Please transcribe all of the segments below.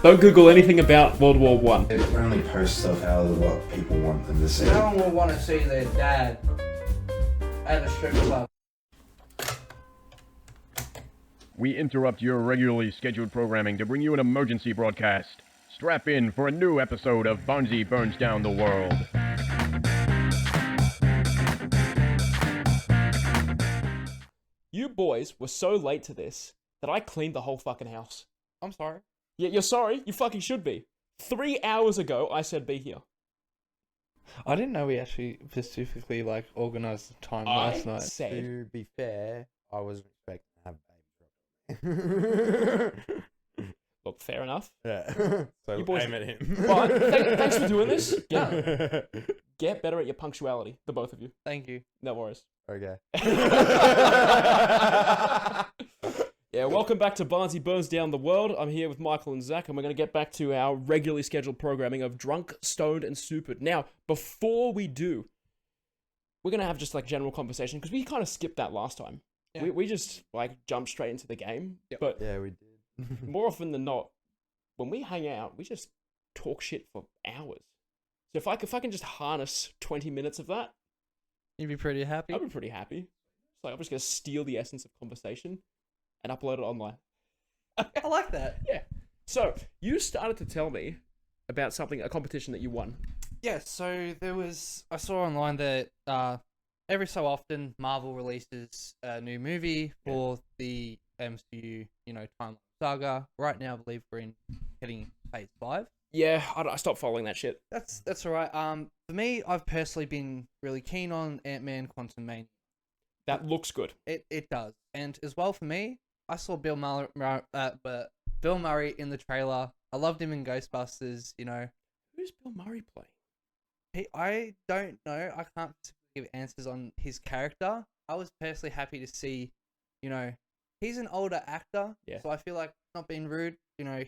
Don't Google anything about World War One. They only post stuff out of what people want them to see. No one will want to see their dad at a strip club. We interrupt your regularly scheduled programming to bring you an emergency broadcast. Strap in for a new episode of Barnzey Burns Down the World. You boys were so late to this that I cleaned the whole fucking house. I'm sorry. Yeah, you're sorry? You fucking should be. 3 hours ago, I said be here. I didn't know we actually specifically organized the time last night. To be fair, I was expecting to have baby. Look, fair enough. Yeah. So You boys- aim at him. But thanks for doing this. Get better at your punctuality, the both of you. Thank you. No worries. Okay. Yeah, welcome back to Barnzey Burns Down the World. I'm here with Michael and Zach, and we're going to get back to our regularly scheduled programming of Drunk, Stoned, and Supered. Now, before we do, we're going to have just like general conversation, because we kind of skipped that last time. Yeah. We just like jumped straight into the game. Yep. But Yeah, we did. more often than not, when we hang out, we just talk shit for hours. So if I can just harness 20 minutes of that, You'd be pretty happy. I'd be pretty happy. It's like I'm just going to steal the essence of conversation and upload it online. I like that. Yeah. So, you started to tell me about something, a competition that you won. Yeah, so I saw online that every so often Marvel releases a new movie for the MCU, timeline saga. Right now, I believe we're heading phase 5. Yeah, I stopped following that shit. That's alright. For me, I've personally been really keen on Ant-Man Quantumania. That looks good. It does, and as well for me, I saw Bill Murray in the trailer. I loved him in Ghostbusters. Who's Bill Murray playing? I don't know. I can't give answers on his character. I was personally happy to see, he's an older actor, Yeah. so I feel like, not being rude,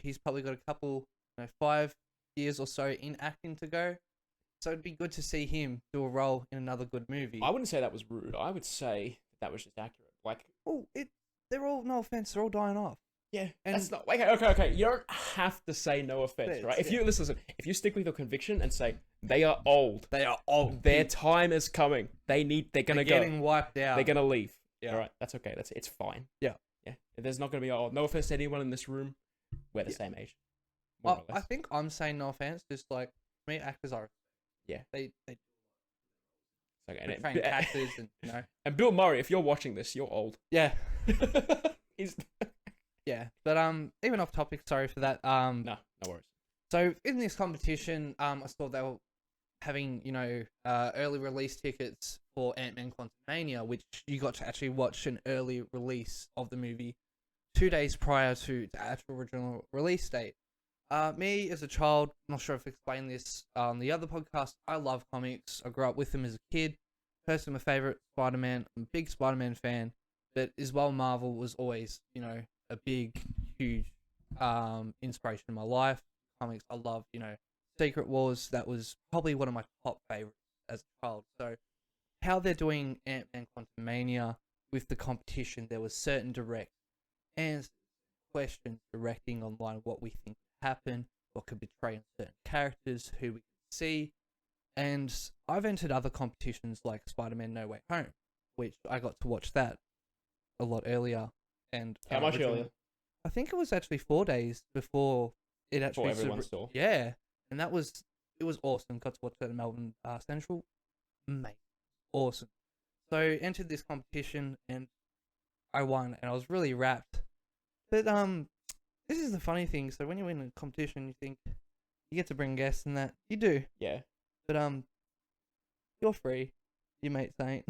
he's probably got a couple, 5 years or so in acting to go. So it'd be good to see him do a role in another good movie. I wouldn't say that was rude. I would say that was just accurate. Like, They're all, no offense, they're all dying off. yeah, And- that's not... Okay. You don't have to say no offense, But right? If yeah. you if you stick with your conviction and say, they are old. They are old. Their time is coming. They're gonna go. getting wiped out. They're gonna leave. Yeah. All right, that's okay. It's fine. Yeah. Yeah. There's not gonna be no offense to anyone in this room. We're the same age. More or I less. think I'm saying no offense, just like me, actors are. Yeah. They Okay, train actors and and Bill Murray, if you're watching this, you're old. Yeah. He's Yeah. But even off topic, sorry for that. no worries. So in this competition, I saw they were having, early release tickets for Ant-Man Quantumania, which you got to actually watch an early release of the movie 2 days prior to the actual original release date. Me, as a child, I'm not sure if I explained this on the other podcast, I love comics. I grew up with them as a kid. Personally, my favorite Spider-Man. I'm a big Spider-Man fan. But as well, Marvel was always, a big, huge inspiration in my life. Comics, I love, Secret Wars. That was probably one of my top favorites as a child. So how they're doing Ant-Man Quantumania with the competition, there was certain direct answers, questions directing online what we think happen, what could betray certain characters, who we could see. And I've entered other competitions like Spider-Man No Way Home, which I got to watch that a lot earlier. And How much earlier? I think it was actually 4 days before it actually Before everyone saw. Yeah, and it was awesome. Got to watch that at Melbourne Central. Mate, awesome. So entered this competition and I won, and I was really wrapped. But this is the funny thing. So when you win a competition, you think you get to bring guests and that. You do. Yeah. But you're free. Your mates ain't.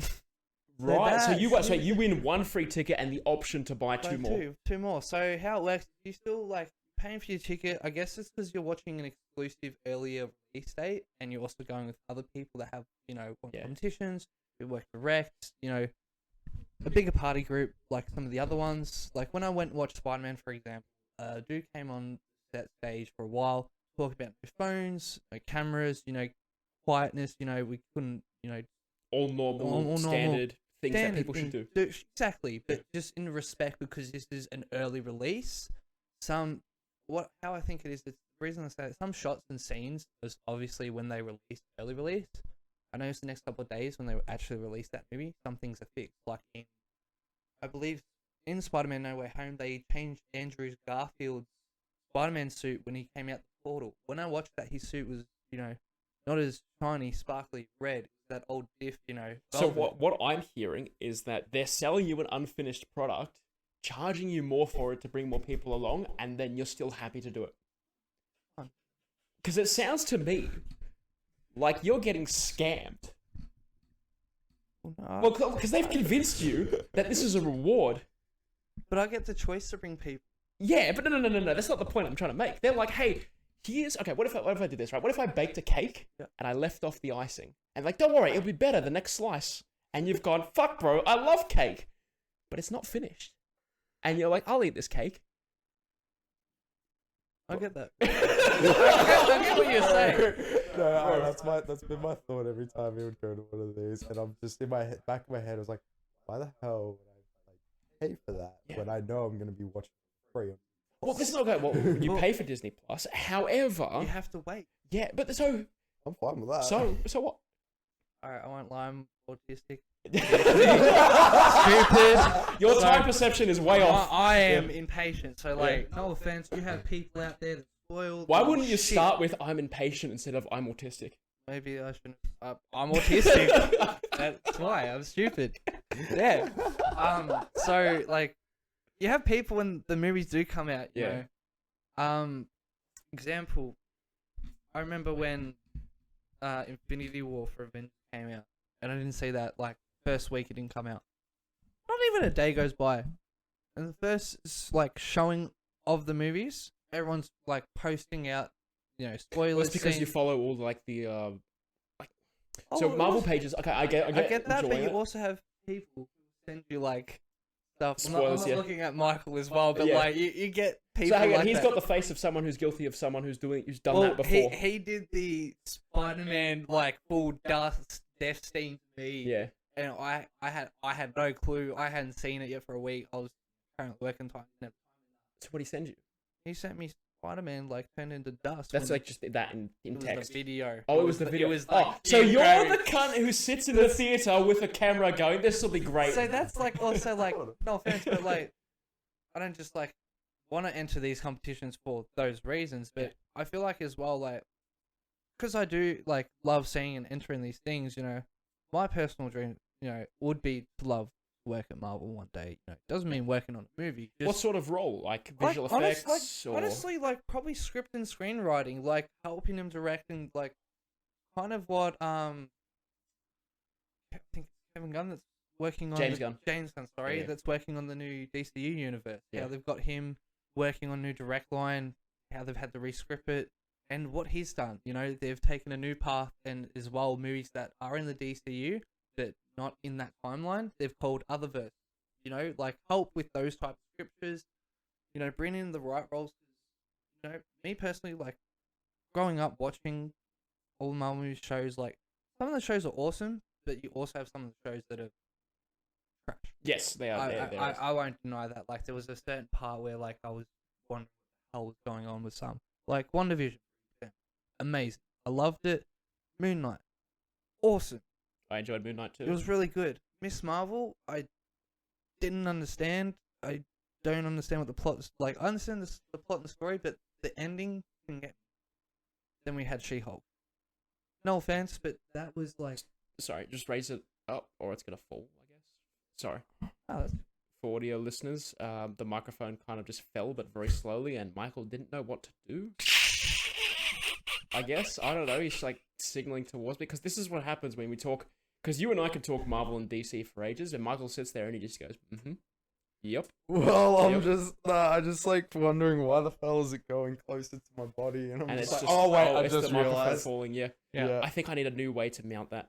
Right. So that's- you win one free ticket and the option to buy two more. Two more. So how it works, you still paying for your ticket. I guess it's because you're watching an exclusive earlier release date, and you're also going with other people that have competitions. We work direct. A bigger party group like some of the other ones. Like when I went and watched Spider-Man, for example, dude came on that stage for a while, talking about their phones, cameras, quietness. We couldn't, All normal, All normal. standard things that people should things. do. Exactly, but just in respect, because this is an early release, some how I think it is. It's the reason I say it, some shots and scenes was obviously when they released early release. I know it's the next couple of days when they actually release that movie. Some things are fixed, like I believe in Spider-Man No Way Home, they changed Andrew Garfield's Spider-Man suit when he came out the portal. When I watched that, his suit was, not as shiny, sparkly, red. That old diff, So velvet. what I'm hearing is that they're selling you an unfinished product, charging you more for it to bring more people along, and then you're still happy to do it. Because it sounds to me like you're getting scammed. No, Well, because they've convinced you that this is a reward. but I get the choice to bring people. Yeah, but no. That's not the point I'm trying to make. They're like, hey, what if I did this, right? What if I baked a cake and I left off the icing? And like, don't worry, it'll be better the next slice. And you've gone, fuck, bro, I love cake, but it's not finished. And you're like, I'll eat this cake. I get that. I get what you're saying. No, that's been my thought every time he would go to one of these, and I'm just in my back of my head. I was like, why the hell would I pay for that when I know I'm gonna be watching it free? Well, this is not going. Well, you pay for Disney Plus. However, You have to wait. yeah, but so I'm fine with that. so what? Alright, I won't lie, I'm autistic. Stupid. Your time perception is way off. I am impatient, so no offense, you have people out there that spoiled. Why wouldn't you shit. start with I'm impatient instead of I'm autistic? Maybe I shouldn't. I'm autistic. That's why I'm stupid. Yeah. So you have people when the movies do come out. You know. Example. I remember when Infinity War for Avengers came out, and I didn't see that first week it didn't come out. Not even a day goes by, and the first showing of the movies, everyone's posting out, spoilers. Well, it's because you scenes. follow all so Marvel pages. Okay, I get that, but enjoying you it. also have people who send you stuff. I'm Spoilers, not yeah. looking at Michael as well, but Yeah. you get people. So hang on, he's that. got the face of someone who's guilty of someone who's done that before. He did the Spider-Man full death scene to me. Yeah. And I had no clue. I hadn't seen it yet for a week. I was currently working time. So what did he send you? He sent me Spider-Man turned into dust. That's when just that in it was text. the video. Oh, it was the video. It was so Jim you're Carrey. the cunt who sits in the theater with a camera going, "This will be great." So that's also no offense, but I don't just want to enter these competitions for those reasons, but I feel as well because I do love seeing and entering these things. My personal dream, would be to love to work at Marvel one day. Doesn't mean working on a movie. What sort of role? Visual effects? Honestly, probably script and screenwriting, helping him direct and kind of what I think Kevin Gunn that's working on James Gunn, sorry, Yeah. that's working on the new DCU universe. Yeah. How they've got him working on new direct line, how they've had to rescript it, and what he's done. They've taken a new path, and as well movies that are in the DCU but not in that timeline, they've called Otherverse. Help with those type of scriptures. Bring in the right roles. Me personally, growing up watching all Marvel movie shows, some of the shows are awesome, but you also have some of the shows that are trash. Yes, they are. I won't deny that. There was a certain part where I was wondering what the hell was going on with some. WandaVision, amazing. I loved it. Moon Knight, awesome. I enjoyed Moon Knight too. It was really good. Miss Marvel, I didn't understand. I don't understand what the plot is. I understand the plot and the story, but the ending didn't get me. Then we had She-Hulk. No offense, but that was Sorry, just raise it up, or it's gonna fall. I guess. Sorry. oh, that's For audio listeners, the microphone kind of just fell, but very slowly, and Michael didn't know what to do. I guess I don't know. He's signaling towards me because this is what happens when we talk. Because you and I can talk Marvel and DC for ages, and Michael sits there and he just goes, "Yep." Well, I'm Yep. just, I just wondering why the hell is it going closer to my body, and I'm And just it's like, just oh wait, I it's just the microphone realized. falling. Yeah. Yeah. I think I need a new way to mount that.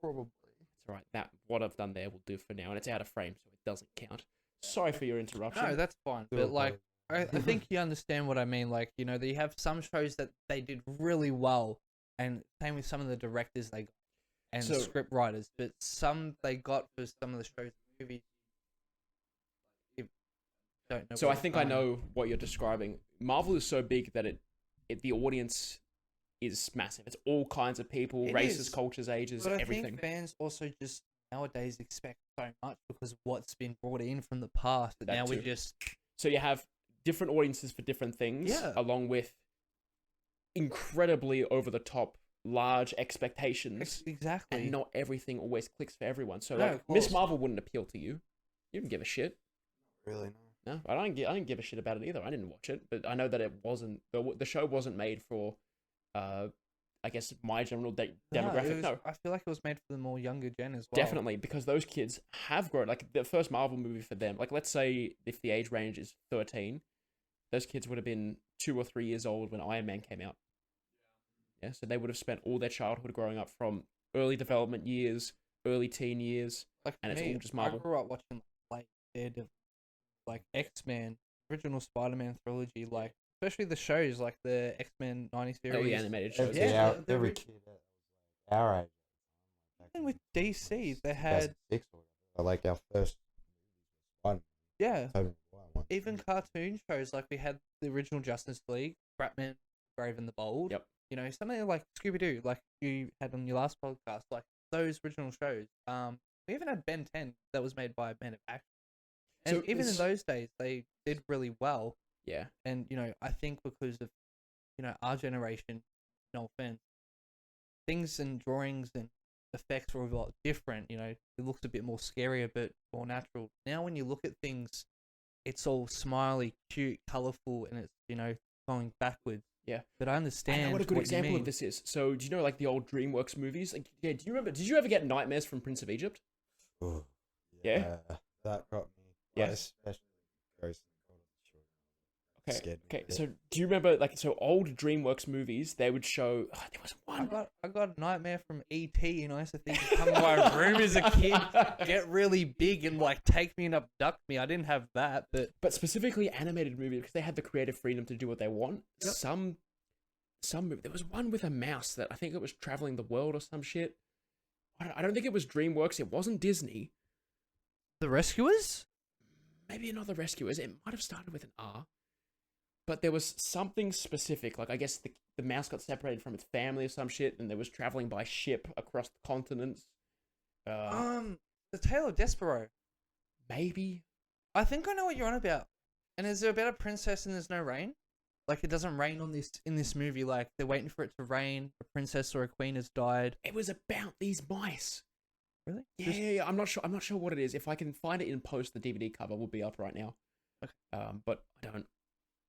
Probably. It's all right. That what I've done there will do for now, and it's out of frame, so it doesn't count. Sorry for your interruption. no, that's fine. Still But I think you understand what I mean. They have some shows that they did really well, and same with some of the directors they got and So- script writers. But some they got for some of the shows and movies. don't know. So where I think it's I going. know what you're describing. Marvel is so big that the audience is massive. It's all kinds of people, It races, is. cultures, ages, But I everything. think fans also just nowadays expect so much because of what's been brought in from the past. But That now we too. just So you have different audiences for different things, Yeah. along with incredibly over the top, large expectations, exactly. and not everything always clicks for everyone. So No, like of Miss course. Marvel wouldn't appeal to you. You didn't give a shit. Really? No, I didn't give a shit about it either. I didn't watch it, but I know that it wasn't the show wasn't made for, I guess my general demographic. No, I feel like it was made for the more younger gen as well. definitely, because those kids have grown. Like the first Marvel movie for them, like let's say if the age range is 13, those kids would have been 2 or 3 years old when Iron Man came out. Yeah, so they would have spent all their childhood growing up from early development years, early teen years, Like and it's me, all just Marvel. I grew up watching like Daredevil, like X-Men, original Spider-Man trilogy, like especially the shows like the X-Men 90 series. Early animated shows. Yeah, Yeah, the every ori- kid that was like our age. Even with DC, they had 2006 or whatever. Like our first one. yeah, Tobey Maguire one. even cartoon shows like we had the original Justice League, Batman, Brave and the Bold. Yep. You know, something like Scooby Doo, like you had on your last podcast, like those original shows. We even had Ben 10 that was made by Men of Action, and So even in it's- those days they did really well. Yeah, And you know, I think because of our generation, no offense, things and drawings and effects were a lot different. You know, it looks a bit more scarier, but more natural. Now, when you look at things, it's all smiley, cute, colorful, and it's going backwards. Yeah. But I understand. I know what a good you example mean. of this is. So, do you know like the old DreamWorks movies? Like, yeah, do you remember? Did you ever get nightmares from Prince of Egypt? Ooh, Yeah? That got me. Yeah. Like, especially Ghost and God of the Children. Okay. Scared me a Okay. bit. So, do you remember like old DreamWorks movies? They would show. Oh, there was I one. got a nightmare from E.T. and I used to think he'd come in my room as a kid, get really big and like take me and abduct me. I didn't have that, but But specifically animated movies because they had the creative freedom to do what they want. Yep. Some there was one with a mouse that I think it was traveling the world or some shit. I don't think it was DreamWorks. It wasn't Disney. The Rescuers? Maybe another Rescuers. It might have started with an R. But there was something specific. Like I guess the mouse got separated from its family or some shit, and there was traveling by ship across the continents. The Tale of Despero. Maybe. I think I know what you're on about. And is there about a princess and there's no rain? Like it doesn't rain in this movie. Like they're waiting for it to rain. A princess or a queen has died. It was about these mice. Really? Yeah, yeah. I'm not sure what it is. If I can find it in post, the DVD cover will be up right now. Okay. But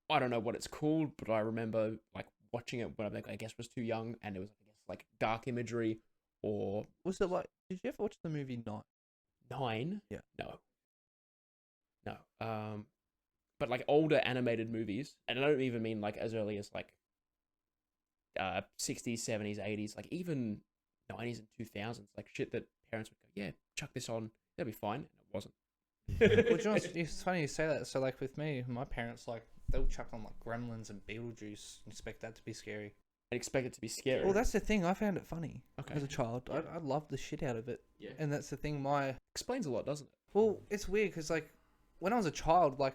I don't know what it's called. But I remember like watching it when I guess was too young, and it was I guess like dark imagery or Was it like? Did you ever watch the movie Night? 9. Yeah. No. But like older animated movies, and I don't even mean like as early as like 60s, 70s, 80s, like even 90s and 2000s, like shit that parents would go, yeah, chuck this on, that'll be fine, and it wasn't. Well, do you know what's- it's funny you say that. So like with me, my parents like they'll chuck on like Gremlins and Beetlejuice and expect that to be scary. I expect it to be scary. Well, that's the thing. I found it funny Okay. as a child. Yeah. I loved the shit out of it. Yeah. And that's the thing. My Explains a lot, doesn't it? well, it's weird because like when I was a child, like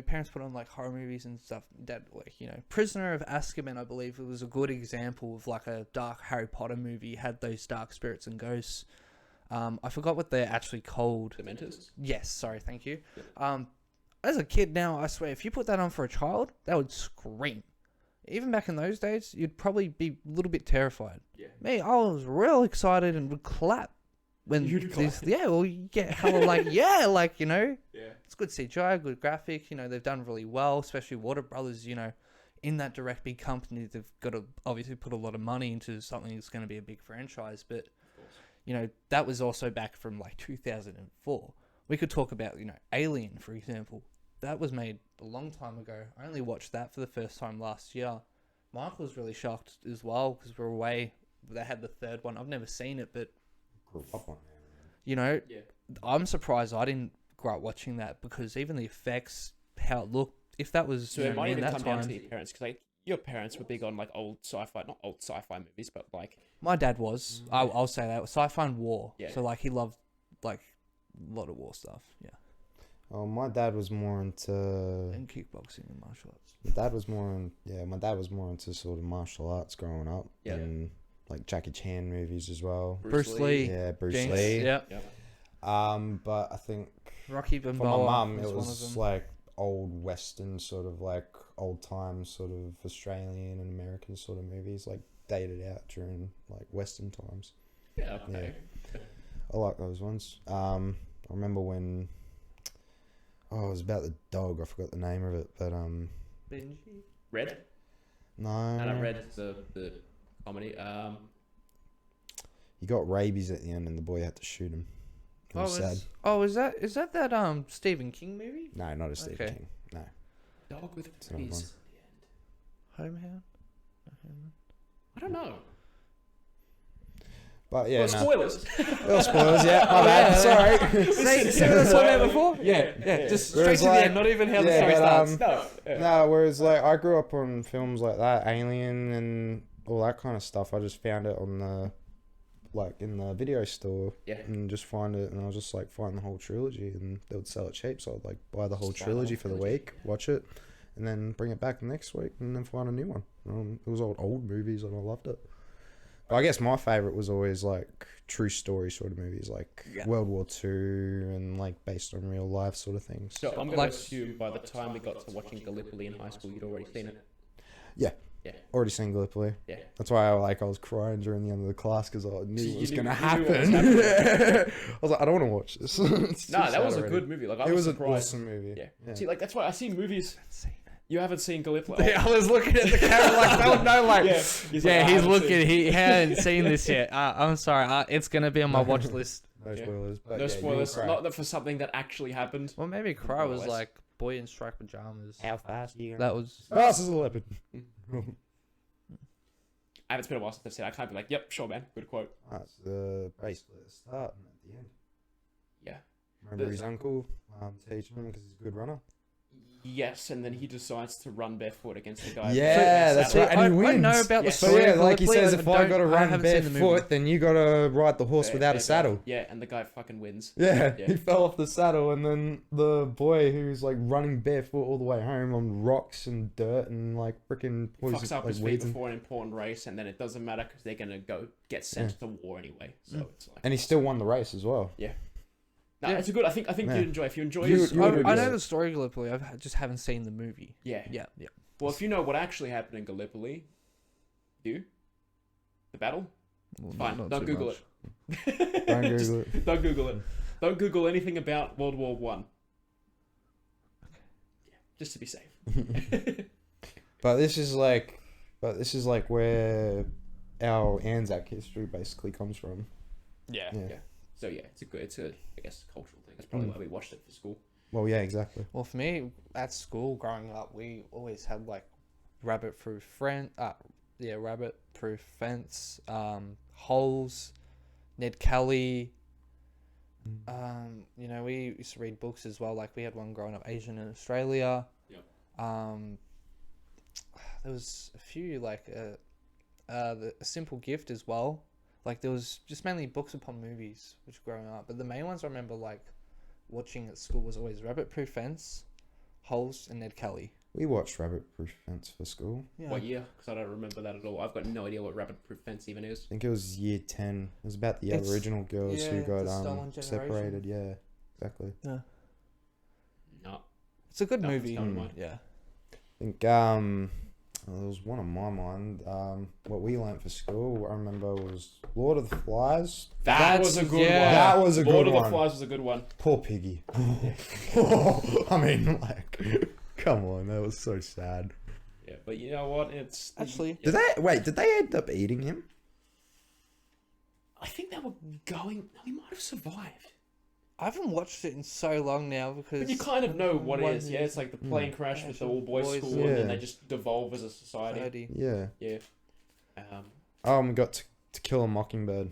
parents put on like horror movies and stuff. Dad, like Prisoner of Azkaban, I believe it was a good example of like a dark Harry Potter movie. Had those dark spirits and ghosts. I forgot what they're actually called. Dementors? Yes, sorry, thank you. As a kid now, I swear, if you put that on for a child, they would scream. Even back in those days, you'd probably be a little bit terrified. Yeah. Me, I was real excited and would clap when You'd clap. yeah, well, you get hella like yeah, like Yeah. it's good CGI, good graphic. They've done really well, especially Warner Brothers. In that direct big company, they've got to obviously put a lot of money into something that's going to be a big franchise. But that was also back from like 2004. We could talk about Alien, for example. That was made a long time ago. I only watched that for the first time last year. Michael was really shocked as well because we're away. They had the third one. I've never seen it, but Grew up on it. Yeah. I'm surprised I didn't grow up watching that because even the effects, how it looked, if that was So it might in even that come time, down to your parents, because like your parents were big on like old sci-fi, not old sci-fi movies, but like my dad was. I'll say that sci-fi and war. Yeah. So like he loved like a lot of war stuff. Yeah. Oh, my dad was more into. And kickboxing and martial arts. My dad was more my dad was more into sort of martial arts growing up. Yeah. And like Jackie Chan movies as well. Bruce Lee. Yeah, Bruce Jinx, Lee. Yep. Yep. But I think Rocky for Balboa. my mum, was it one of was them. like old Western sort of like old time sort of Australian and American sort of movies, like dated out during like Western times. Yeah. Okay. I like those ones. I remember when. Oh, it was about the dog. I forgot the name of it, but Benji. Red. no. And I read the comedy. He got rabies at the end, and the boy had to shoot him. It was sad. Is that Stephen King movie? No, not a Stephen Okay. King. No. Dog with It's another rabies. Homehound. I don't know. But yeah, Well, no. spoilers. Well, spoilers. Yeah, my bad. Sorry. See what I saw there before? Yeah. Just straight Whereas, to the like- end, not even how the yeah, story but, starts. No. No, whereas like I grew up on films like that, Alien and all that kind of stuff. I just found it on the like in the video store. Yeah. And just find it, and I was just like find the whole trilogy, and they would sell it cheap, so I'd like buy the whole Just buy the trilogy whole for the trilogy, week, watch it, and then bring it back the next week, and then find a new one. It was all old movies, and I loved it. But I guess my favorite was always like true story sort of movies, like World War II and like based on real life sort of things. So I'm going Like- to assume by the time we got to watching Gallipoli in high school, you'd already seen it. Yeah. Yeah. Already seen Gallipoli. Yeah. That's why I was crying during the end of the class because I knew So what you was knew- going to you knew what was happen. happening. I was like, I don't want to watch this. It's No, too that was sad a already. good movie. Like I It was an surprised. awesome movie. Yeah. See, like that's why I see movies. You haven't seen Gallipoli. I was looking at the camera like, no, like, Yeah. yeah, He's like, "I he's haven't looking. seen-" He hadn't seen this yet. I'm sorry. It's gonna be on my watch list. No Yeah. spoilers. But No yeah, spoilers. you'll Not that for something that actually happened. Well, maybe Cry More or was less. like Boy in Striped Pajamas. How fast are you That was. cry. Fast as a leopard. I haven't spent a while since I've seen it. I can't be like, yep, sure, man. Good quote. That's the basically the start and at the end. Yeah. Remember his uncle teaching him because he's a good runner. Yes, and then he decides to run barefoot against the guy. Yeah, that's Saddle. right. And he I wins. know about the Yes. So story. yeah, of like he Gallipoli, says, if I got to I run haven't seen the movie. barefoot, then you got to ride the horse without a saddle. Yeah, and the guy fucking wins. Yeah, Yeah. he fell off the saddle, and then the boy who's like running barefoot all the way home on rocks and dirt and like freaking Fucks up like his feet weeds, before an important race, and then it doesn't matter because they're gonna go get sent to war anyway. So it's like, and he still won the race as well. no, it's a good. I think Yeah. you'd enjoy. If you enjoy, You- his you would movies- I enjoy know it. the story of Gallipoli. I just haven't seen the movie. Yeah. Yeah. Well, if you know what actually happened in Gallipoli, the battle. Well, Fine, not don't too Google much. it. Don't Just Google it. don't Google it. Don't Google anything about World War One. Yeah, just to be safe. But this is like where our Anzac history basically comes from. Yeah. Yeah. So yeah, it's a I guess cultural thing. That's probably why we watched it for school. Well, yeah, exactly. Well, for me, at school growing up, we always had like rabbit-proof fence, holes, Ned Kelly. We used to read books as well. Like we had one growing up, Asian in Australia. Yep. There was a few like a simple gift as well. Like there was just mainly books upon movies, which growing up. But the main ones I remember like watching at school was always Rabbit Proof Fence, Holes, and Ned Kelly. We watched Rabbit Proof Fence for school. Yeah. What year? Because I don't remember that at all. I've got no idea what rabbit proof fence even is. I think it was year 10. It was about the It's- Aboriginal girls who yeah, got the stolen separated. generation. Yeah, exactly. Yeah. No. It's a good Nothing's movie. coming to mind. Yeah. I think there was one on my mind. What we learnt for school, I remember, was Lord of the Flies. That was a good one. That was a Lord good of one. the Flies was a good one. Poor piggy. I mean, like, come on, that was so sad. Yeah, but you know what? It's Actually- Did they end up eating him? I think they were going. He might have survived. I haven't watched it in so long now because. But you kind of know what it One is. Yeah, it's like the plane crash with the all boys Boys, school, and yeah. then they just devolve as a society. Yeah. Yeah. We got to Kill a Mockingbird.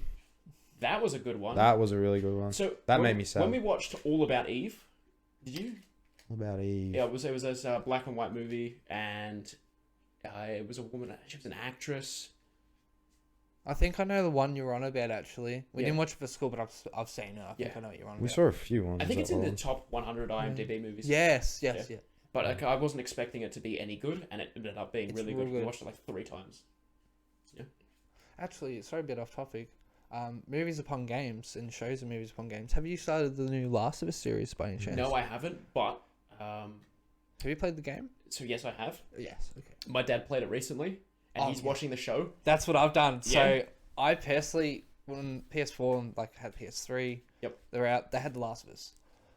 That was a good one. That was a really good one. So that when- made me sad. When we watched All About Eve, did you? What about Eve? Yeah, it was this black and white movie, and it was a woman. She was an actress. I think I know the one you're on about, actually. We Yeah. didn't watch it for school, but I've seen it. I think Yeah. I know what you're on We about. saw a few ones. I think that it's in were the on. top 100 IMDb movies. Yes, Yeah. yeah. But I wasn't expecting it to be any good, and it ended up being It's really real good. We good. watched it like 3 times. Yeah. Actually, sorry, a bit off topic. Movies upon games and shows and movies upon games. Have you started the new Last of Us series by any chance? No, I haven't, but Have you played the game? so yes, I have. Yes. Okay. My dad played it recently, and Oh, he's yeah. watching the show. That's what I've done. Yeah. So I personally, when PS4 and like had PS3, Yep. they're out. They had The Last of Us.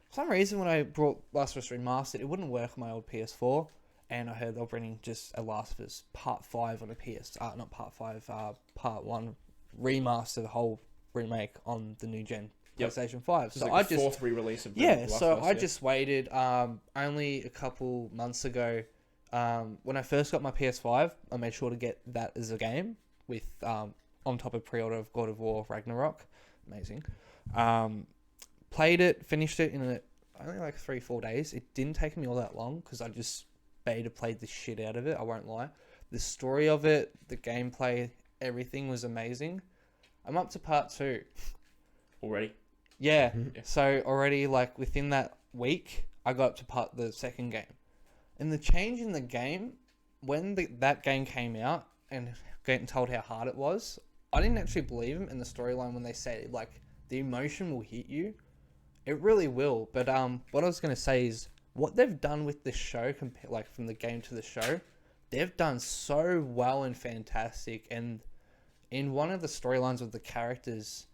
For some reason, when I brought Last of Us Remastered, it wouldn't work on my old PS4, and I heard they were bringing just a Last of Us Part 5 on a not Part 5, Part 1 remaster, the whole remake on the new gen Yep. PlayStation 5. It's So like I the just 4th re-release of the yeah, Last so of Us, I yeah. just waited. Only a couple months ago, when I first got my PS5, I made sure to get that as a game with on top of pre-order of God of War Ragnarok. Amazing. Played it, finished it in only like 3-4 days. It didn't take me all that long because I just beta played the shit out of it. I won't lie. The story of it, the gameplay, everything was amazing. I'm up to part 2. already. Yeah. Yeah. So already, like within that week, I got up to the second game, and the change in the game when that game came out and getting told how hard it was, I didn't actually believe him in the storyline when they said like the emotion will hit you. It really will. But what I was gonna say is what they've done with this show, like from the game to the show, they've done so well and fantastic. And in one of the storylines of the characters,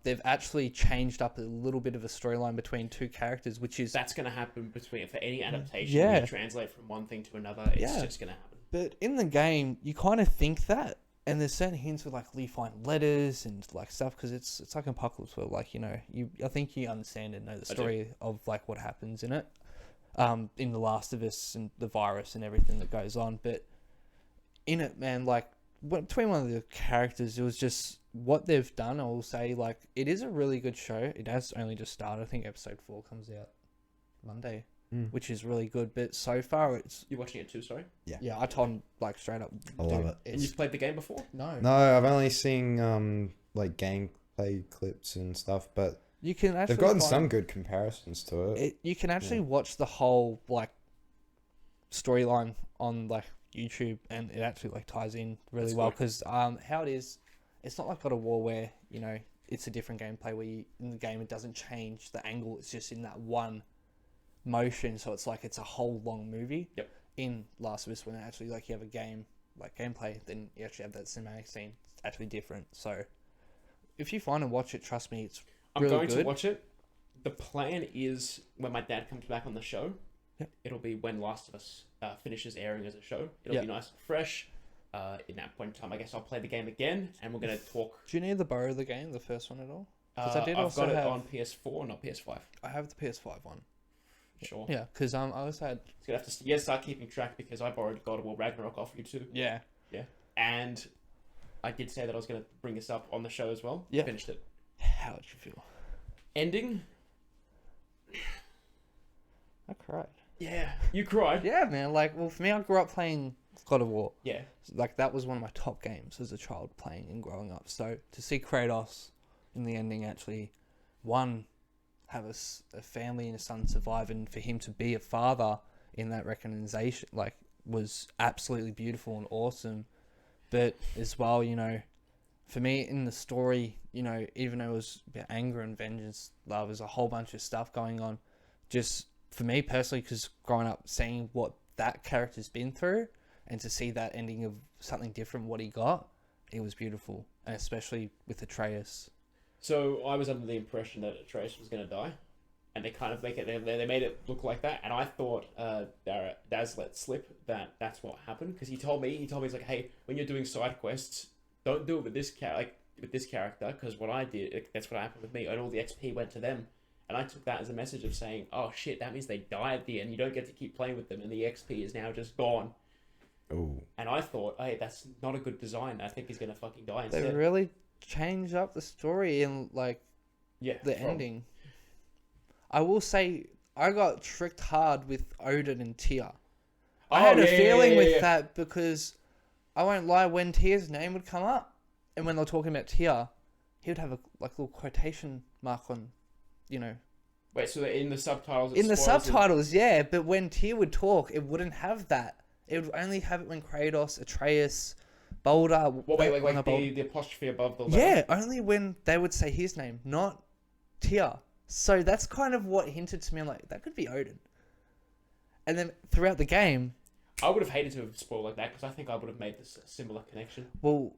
they've actually changed up a little bit of a storyline between two characters, which is... That's going to happen for any adaptation. Yeah. When you translate from one thing to another, it's Yeah. just going to happen. But in the game, you kind of think that. And there's certain hints with like Lee finding letters and like stuff, because it's like an apocalypse where like, you know, I think you understand and know the story of like what happens in it. In The Last of Us and the virus and everything that goes on. But in it, man, like between one of the characters, it was just what they've done. I will say, like, it is a really good show. It has only just started. I think episode 4 comes out Monday, which is really good. But so far, it's You're watching it too, sorry? yeah. I told him like straight up. I love dude, it. And you've played the game before? No, No, I've only seen like gameplay clips and stuff, but you can actually they've gotten find- some good comparisons to it. You can actually watch the whole like storyline on like YouTube, and it actually like ties in really That's well, good. because how it is, it's not like God of War where, you know, it's a different gameplay where in the game it doesn't change the angle, it's just in that one motion, so it's like it's a whole long movie. Yep. In Last of Us, when actually like you have a game like gameplay, then you actually have that cinematic scene. It's actually different. So if you find and watch it, trust me, it's I'm really going good. to watch it. The plan is when my dad comes back on the show, Yep. it'll be when Last of Us finishes airing as a show. It'll Yep. be nice and fresh. In that point in time, I guess I'll play the game again, and we're going to talk. Do you need to borrow the game, the first one at all? 'Cause I did I've also got it have- on PS4, not PS5. I have the PS5 one. Sure. Yeah, because I also had It's gonna have to start keeping track, because I borrowed God of War Ragnarok off you too. yeah. And I did say that I was gonna bring this up on the show as well. Yeah. Finished it. How did you feel? Ending. I cried. Yeah. You cried. Yeah, man. Like, well, for me, I grew up playing God of War. Yeah. Like, that was one of my top games as a child playing and growing up. So to see Kratos in the ending actually, have a family and a son survive, and for him to be a father in that recognition, like, was absolutely beautiful and awesome. But as well, you know, for me in the story, you know, even though it was about anger and vengeance, love, there's a whole bunch of stuff going on. Just for me personally, because growing up, seeing what that character's been through, and to see that ending of something different, what he got, it was beautiful, and especially with Atreus. So I was under the impression that Atreus was gonna die, and they kind of make it. They made it look like that, and I thought Daz let slip that that's what happened, because he told me he's like, hey, when you're doing side quests, don't do it with this character, because what I did, that's what happened with me, and all the XP went to them, and I took that as a message of saying, oh shit, that means they die at the end. You don't get to keep playing with them, and the XP is now just gone. Oh, And I thought, hey, that's not a good design. I think he's gonna fucking die They instead. really changed up the story and like Yeah. the ending. I will say I got tricked hard with Odin and Tyr. I had a feeling with that, because I won't lie, when Tyr's name would come up, And when they were talking about Tia, he would have a little quotation mark on, Wait, so in the subtitles? in the subtitles, yeah. But when Tia would talk, it wouldn't have that. It would only have it when Kratos, Atreus, Boulder. Wait, the apostrophe above the letter? Yeah, only when they would say his name, not Tia. So that's kind of what hinted to me. I'm like, that could be Odin. And then throughout the game, I would have hated to have spoiled like that because I think I would have made this similar connection. well,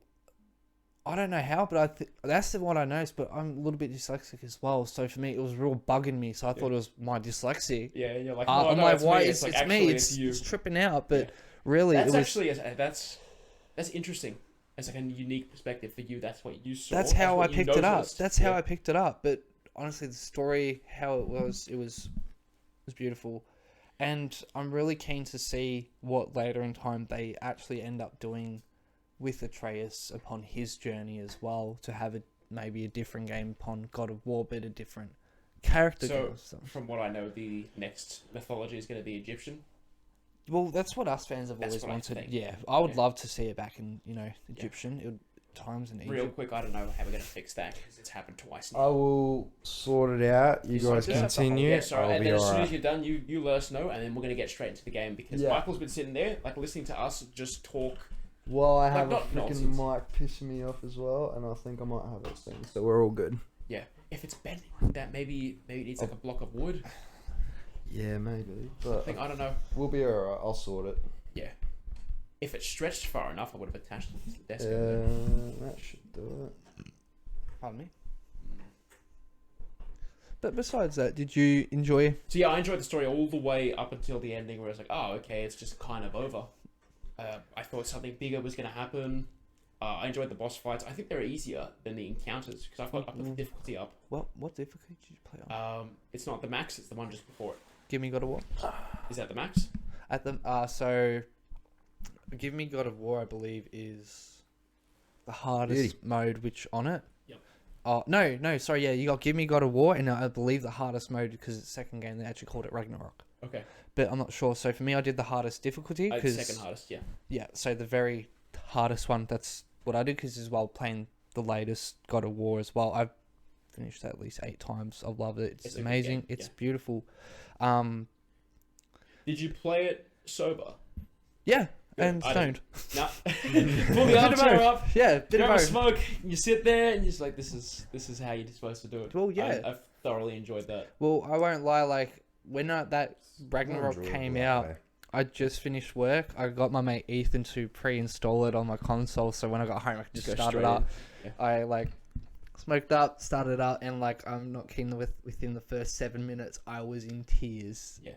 I don't know how, but that's the one I noticed. But I'm a little bit dyslexic as well, so for me it was real bugging me. So I thought it was my dyslexia. Yeah, and you're like, I'm like, why? It's like, me. actually, It's you. it's tripping out. But really, That's it was. actually that's interesting. It's like a unique perspective for you. That's what you saw. That's how I what you picked it up. noticed. That's how I picked it up. But honestly, the story, how it was beautiful. And I'm really keen to see what later in time they actually end up doing with Atreus upon his journey as well, to have maybe a different game upon God of War, but a different character. So, from what I know, the next mythology is going to be Egyptian. Well, that's what us fans have That's always what I wanted. think. Yeah, I would Yeah. love to see it back in, Egyptian. It would, times in Egypt. Real quick, I don't know how we're going to fix that because it's happened twice now. I will sort it out. You Sorry, guys just have to hold- continue. Yeah, sorry. I'll And be then as soon as alright. you're done, you let us know, and then we're going to get straight into the game because Yeah. Michael's been sitting there, like listening to us just talk. Well, I Like, have a not freaking nonsense. mic pissing me off as well, and I think I might have it soon, so we're all good. Yeah, if it's bent, that maybe it needs like a block of wood. Yeah, maybe, I but think I don't know. we'll be alright. I'll sort it. Yeah, if it stretched far enough, I would have attached it to the desk. Yeah, over there. that should do it. Pardon me. But besides that, did you enjoy? So yeah, I enjoyed the story all the way up until the ending, where it's like, oh, okay, it's just kind of over. I thought something bigger was going to happen. I enjoyed the boss fights. I think they're easier than the encounters because I've got up the difficulty up. What difficulty did you play on? It's not the max; it's the one just before it. Give me God of War. Is that the max? At the so, Give Me God of War, I believe, is the hardest mode. Which on it? Yep. Oh no, sorry, yeah, you got Give Me God of War, and I believe the hardest mode because it's the second game they actually called it Ragnarok. Okay. But I'm not sure. So for me, I did the hardest difficulty because Second hardest, yeah. yeah. So the very hardest one. That's what I did because as well playing the latest God of War as well. I've finished that at least 8 times. I love it. It's a good amazing. game, It's yeah. beautiful. Did you play it sober? Yeah, Good. and I stoned. No. Pull the armchair up. Yeah, bit Grab of a both. smoke. You sit there and you're just like, this is how you're supposed to do it. Well, yeah. I've thoroughly enjoyed that. Well, I won't lie. Like when that Ragnarok Enjoyable came that out, way. I just finished work. I got my mate Ethan to pre-install it on my console, so when I got home, I could just Go start it straight up. in. I smoked up, started up, and I'm not kidding. Within the first 7 minutes, I was in tears. Yeah.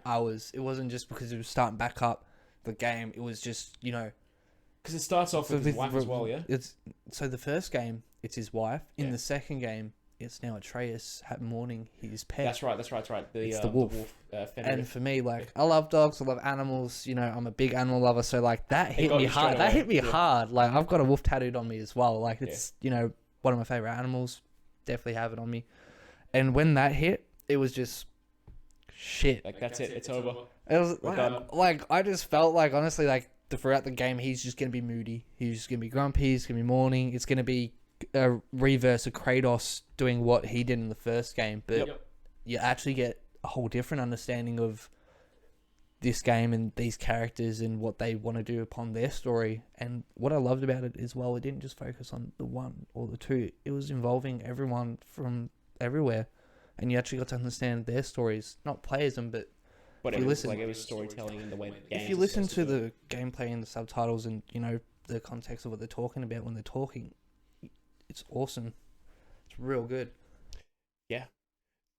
It wasn't just because it was starting back up the game. It was just Because it starts off with his wife as well, yeah? It's so the first game, it's his wife. In Yeah. the second game, it's now Atreus mourning his pet. That's right. It's the wolf. Fenrir. And for me, I love dogs, I love animals. I'm a big animal lover, so that hit got me you straight hard. That away, hit me yeah. hard. I've got a wolf tattooed on me as well. It's one of my favorite animals. Definitely have it on me. And when that hit, it was just shit. that's it. It's over. It was We're done. I just felt honestly throughout the game he's just gonna be moody. He's just gonna be grumpy. He's gonna be mourning. It's gonna be a reverse of Kratos doing what he did in the first game, but Yep. you actually get a whole different understanding of this game and these characters and what they want to do upon their story. And what I loved about it as well, it didn't just focus on the one or the two. It was involving everyone from everywhere, and you actually got to understand their stories, not players them, but But If it you was listen- it was storytelling in the way that if games you are listen supposed to do it. the gameplay and the subtitles and the context of what they're talking about when they're talking, it's awesome. It's real good.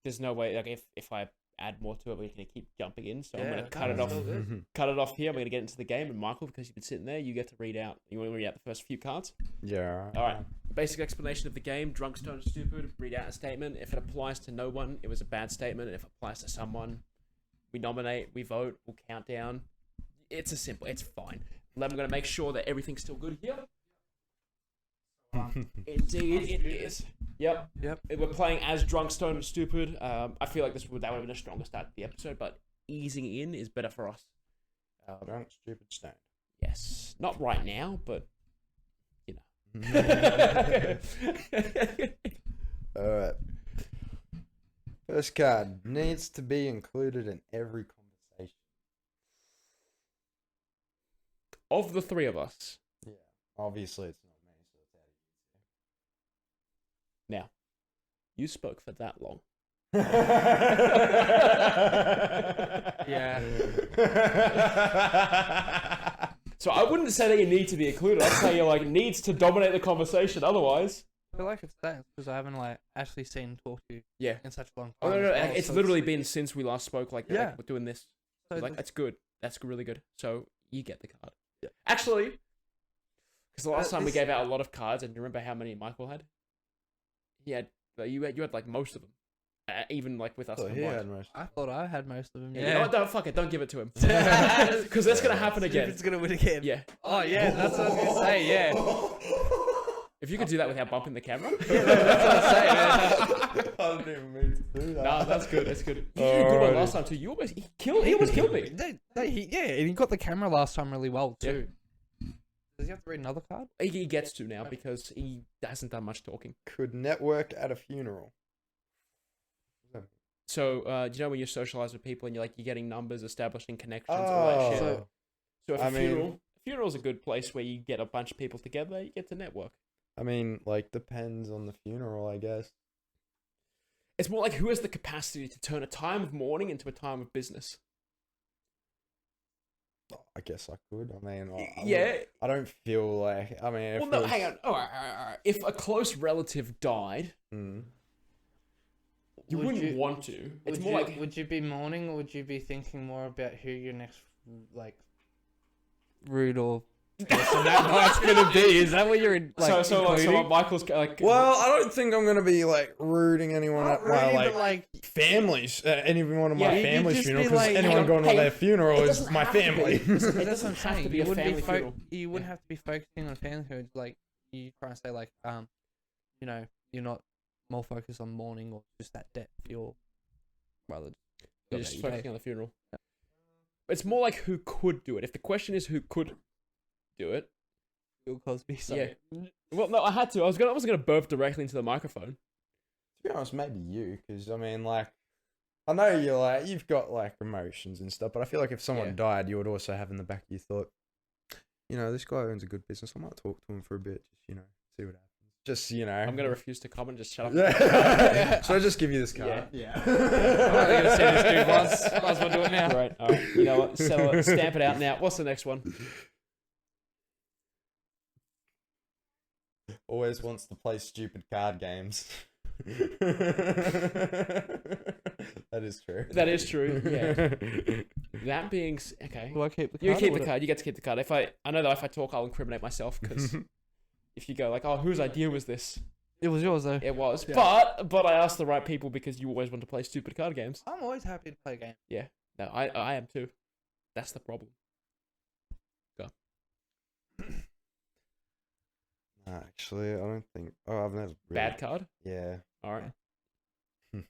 There's no way, if I add more to it, we're going to keep jumping in, so I'm Yeah, going to cut it no, off. it's all good. Cut it off here. We're going to get into the game, and Michael, because you've been sitting there, you get to read out. You want to read out the first few cards? Yeah. All right. Basic explanation of the game: drunk, stoned, stupid. Read out a statement. If it applies to no one, it was a bad statement. And if it applies to someone, we nominate, we vote, we'll count down. It's it's fine. I'm going to make sure that everything's still good here. Indeed, it is. Yep. We're playing as drunk, stoned, and stupid. I feel like that would have been a stronger start to the episode, but easing in is better for us. Don't stupid stand. Yes, not right now, but Alright. First card needs to be included in every conversation. Of the three of us. Yeah. Obviously, it's not me, so it's out of Now, you spoke for that long. Yeah. So I wouldn't say that you need to be included. I'd say you like needs to dominate the conversation. Otherwise, I feel like it's that because I haven't like actually seen him talk to you yeah. in such a long Oh time. no, as well, it's so literally been since we last spoke. Like, Yeah. like we're doing this. so Like the- that's good. That's really good. So you get the card. Yeah. Actually, because the last time we this- gave out a lot of cards, and you remember how many Michael had? He had. You had like most of them, even like with us. So he combined. had most. I thought I had most of them. Yeah. Yeah. You know what? Don't fuck it. Don't give it to him. Because that's gonna happen again. It's gonna win again. Yeah. Oh yeah, that's what I was gonna say. Yeah. If you could do that without bumping the camera. That's what I'm saying. I didn't even mean to do that. Nah, that's good. That's good. You did a good one last time too. You almost he almost killed me. Yeah, and he got the camera last time really well too. Does he have to read another card? He gets to now because he hasn't done much talking. Could network at a funeral. So, do you know when you socialize with people and you're getting numbers, establishing connections, all that shit? Oh. So, if I a mean- funeral's a good place where you get a bunch of people together, you get to network. I mean, like, depends on the funeral, I guess. It's more like who has the capacity to turn a time of mourning into a time of business. I guess I could. I mean, Yeah. I don't feel like. I mean, if Well, no, it was- hang on. All right. If a close relative died, Mm. you Would wouldn't you- want to. It's Would more you, like would you be mourning or would you be thinking more about who your next like rude or person that night's gonna be? Is that what you're like? so including? Michael's like. Well, I don't think I'm gonna be like rooting anyone Not at my really, like but, like families, anyone of Yeah, my you'd family's just funeral, be because like- anyone Hang on, going to hang their on. funeral It is doesn't my have to be. family. It that's doesn't what I'm have to saying. be You a wouldn't family be funeral. you wouldn't have to be focusing on family. Like you trying to say like you know, you're not more focused on mourning or just that death. You're rather You're just focusing on the funeral. It's more like who could do it. If the question is who could do it, Bill Cosby. yeah. Well, no, I had to. I was gonna burp directly into the microphone. To be honest, maybe you, because I mean, like, I know you've got like emotions and stuff, but I feel like if someone Yeah. died, you would also have in the back of your thought, this guy owns a good business. I might talk to him for a bit, just see what happens. Just I'm gonna refuse to comment. Just shut up. Yeah. Should I just give you this card? Yeah. I'm only gonna say this dude once. Might as well do it now. Right. All right. You know what? Settle it. Stamp it out now. What's the next one? Always wants to play stupid card games. That is true. That is true. Yeah. That being okay. Do I keep the card? You or keep would the it- card. You get to keep the card. I know that if I talk, I'll incriminate myself because if you go like, "Oh, whose idea was this?" It was yours though. It was, Yeah. but I asked the right people because you always want to play stupid card games. I'm always happy to play a game. No, I am too. That's the problem. No, actually, I don't think. Oh, I've never. Really, Bad card. Yeah. All right.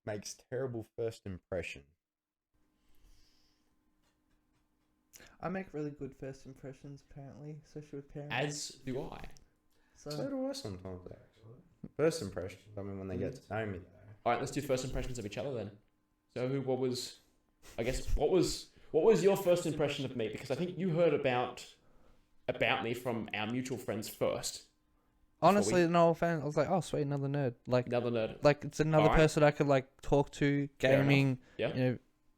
Makes terrible first impression. I make really good first impressions, apparently, especially with parents. As do I. So do I sometimes, actually. First impression. I mean, when they get to know me. All right, let's do first impressions of each other then. So what was your first impression of me? Because I think you heard about me from our mutual friends first. Honestly, no offense. I was like, oh, sweet, another nerd. Like, Another nerd. like it's another Alright. person I could like talk to. Fair enough. Gaming, Yeah.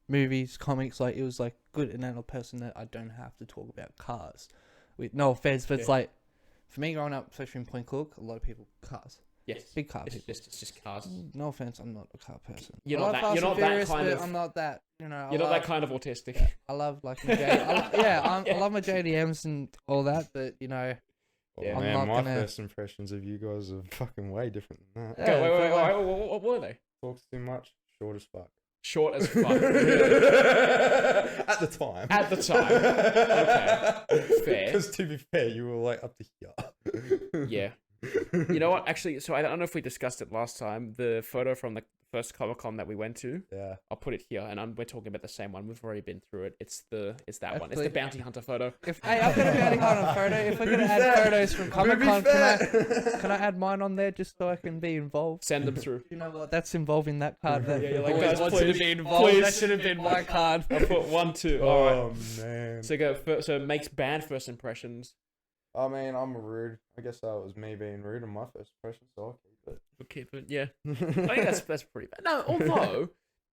movies, comics. Like, it was like good, and another person that I don't have to talk about cars. With no offense, but it's Yeah. like for me growing up, especially in Point Cook, a lot of people cars, Yes. big car It's people. just cars. No offense, I'm not a car person. You're I not love that- Fast you're and not that Furious, kind but of- I'm not that. You know, You're not that kind of autistic. I love like my I love my JDMs and all that, but Oh, Yeah. I'm man, not my gonna- first impressions of you guys are fucking way different than that. Yeah, Okay, wait, but, like, what were they? Talks too much, short as fuck. Short as fuck. At the time. At the time. Okay. Fair. Because to be fair, you were like up to here. Yeah. You know what? Actually, so I don't know if we discussed it last time. The photo from first Comic-Con that we went to. Yeah. I'll put it here, and we're talking about the same one. We've already been through it. It's that one. It's Actually- the bounty hunter photo. Hey, I've got a bounty hunter photo. If we're gonna add photos from Comic Con, can I add mine on there just so I can be involved? Send them through. You know what? That's involving that card. That Yeah, you're like, always guys, wanted please, to be involved. please. That should have been my card. I'll put 1, 2. All right. Oh man. So it makes bad first impressions. I mean, I'm rude. I guess that was me being rude in my first impression, so I'll keep it. We'll keep it. Yeah. I think that's pretty bad. No, although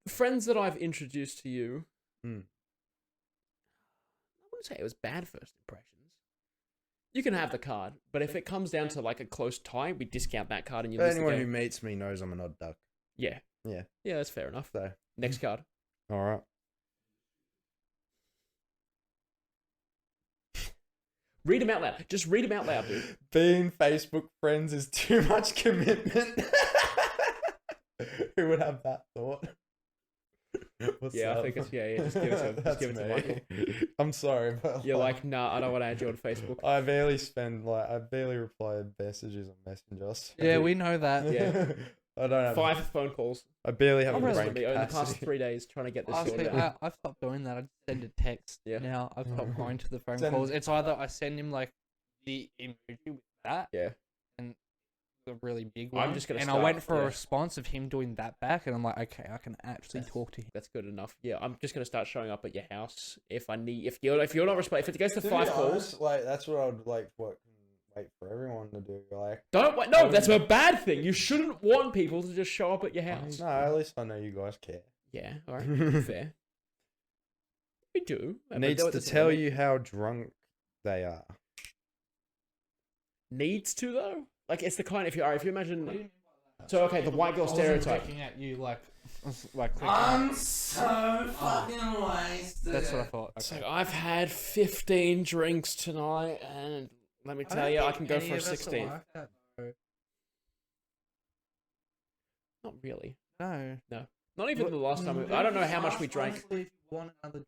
friends that I've introduced to you, I wouldn't say it was bad first impressions. You can have the card, but if it comes down to like a close tie, we discount that card and you But lose the anyone who game. meets me knows I'm an odd duck. Yeah. Yeah. Yeah, that's fair enough. So, Next card. all right. Read them out loud. Just read them out loud, dude. Being Facebook friends is too much commitment. Who would have that thought? What's Yeah, I up? think it's yeah. Just give it to him. Just That's give it to me. Michael. I'm sorry, but You're like, nah, I don't want to add you on Facebook. I barely reply messages on Messenger. So Yeah, we know that. Yeah. I don't have 5 phone calls. I barely have I'm a brain recently in the past capacity. 3 days trying to get this Honestly, sorted out. I've stopped doing that. I just send a text. Yeah. Now I've stopped going to the phone Send- calls. It's either I send him like the emoji with that, Yeah. the really big one. I'm just gonna and I start- went for yeah. a response of him doing that back, and I'm like, okay, I can actually talk to him. That's good enough. Yeah, I'm just gonna start showing up at your house if I need. If you're not responding, if it goes to To be 5 calls, honest, like that's what I'd like. Wait for everyone to do. Like, don't wait. No, that's a bad thing. You shouldn't want people to just show up at your house. no, at least I know you guys care. Yeah, all right, fair. We do. but Needs there- to there's a tell limit. you how drunk they are. Needs to though. Like it's the kind. If you imagine. So okay, the white girl stereotype. Looking at you like so fucking wasted. that's what I thought. It's Okay. like I've had 15 drinks tonight, and let me tell you, I can go for a 16. Not really. No. Not even the last time. I don't know how much we drank. Honestly, if you want another drink.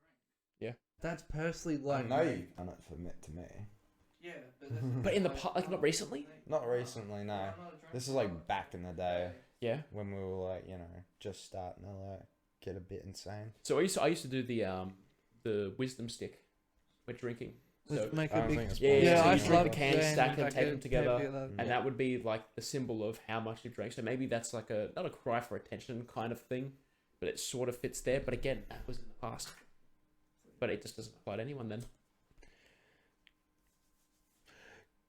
Yeah. That's personally I like. know you've done it for to me. Yeah, But in the like not recently. Not recently, no. This is like back in the day Yeah. when we were like, just starting to like get a bit insane. So I used to do the wisdom stick. We're drinking. So Make I a don't big. think it's yeah, possible. so I you drink love the cans, doing stack them, like take a them together, heavy, like- and that would be like the symbol of how much you drank. So maybe that's like not a cry for attention kind of thing, but it sort of fits there. But again, that was in the past. But it just doesn't apply to anyone then.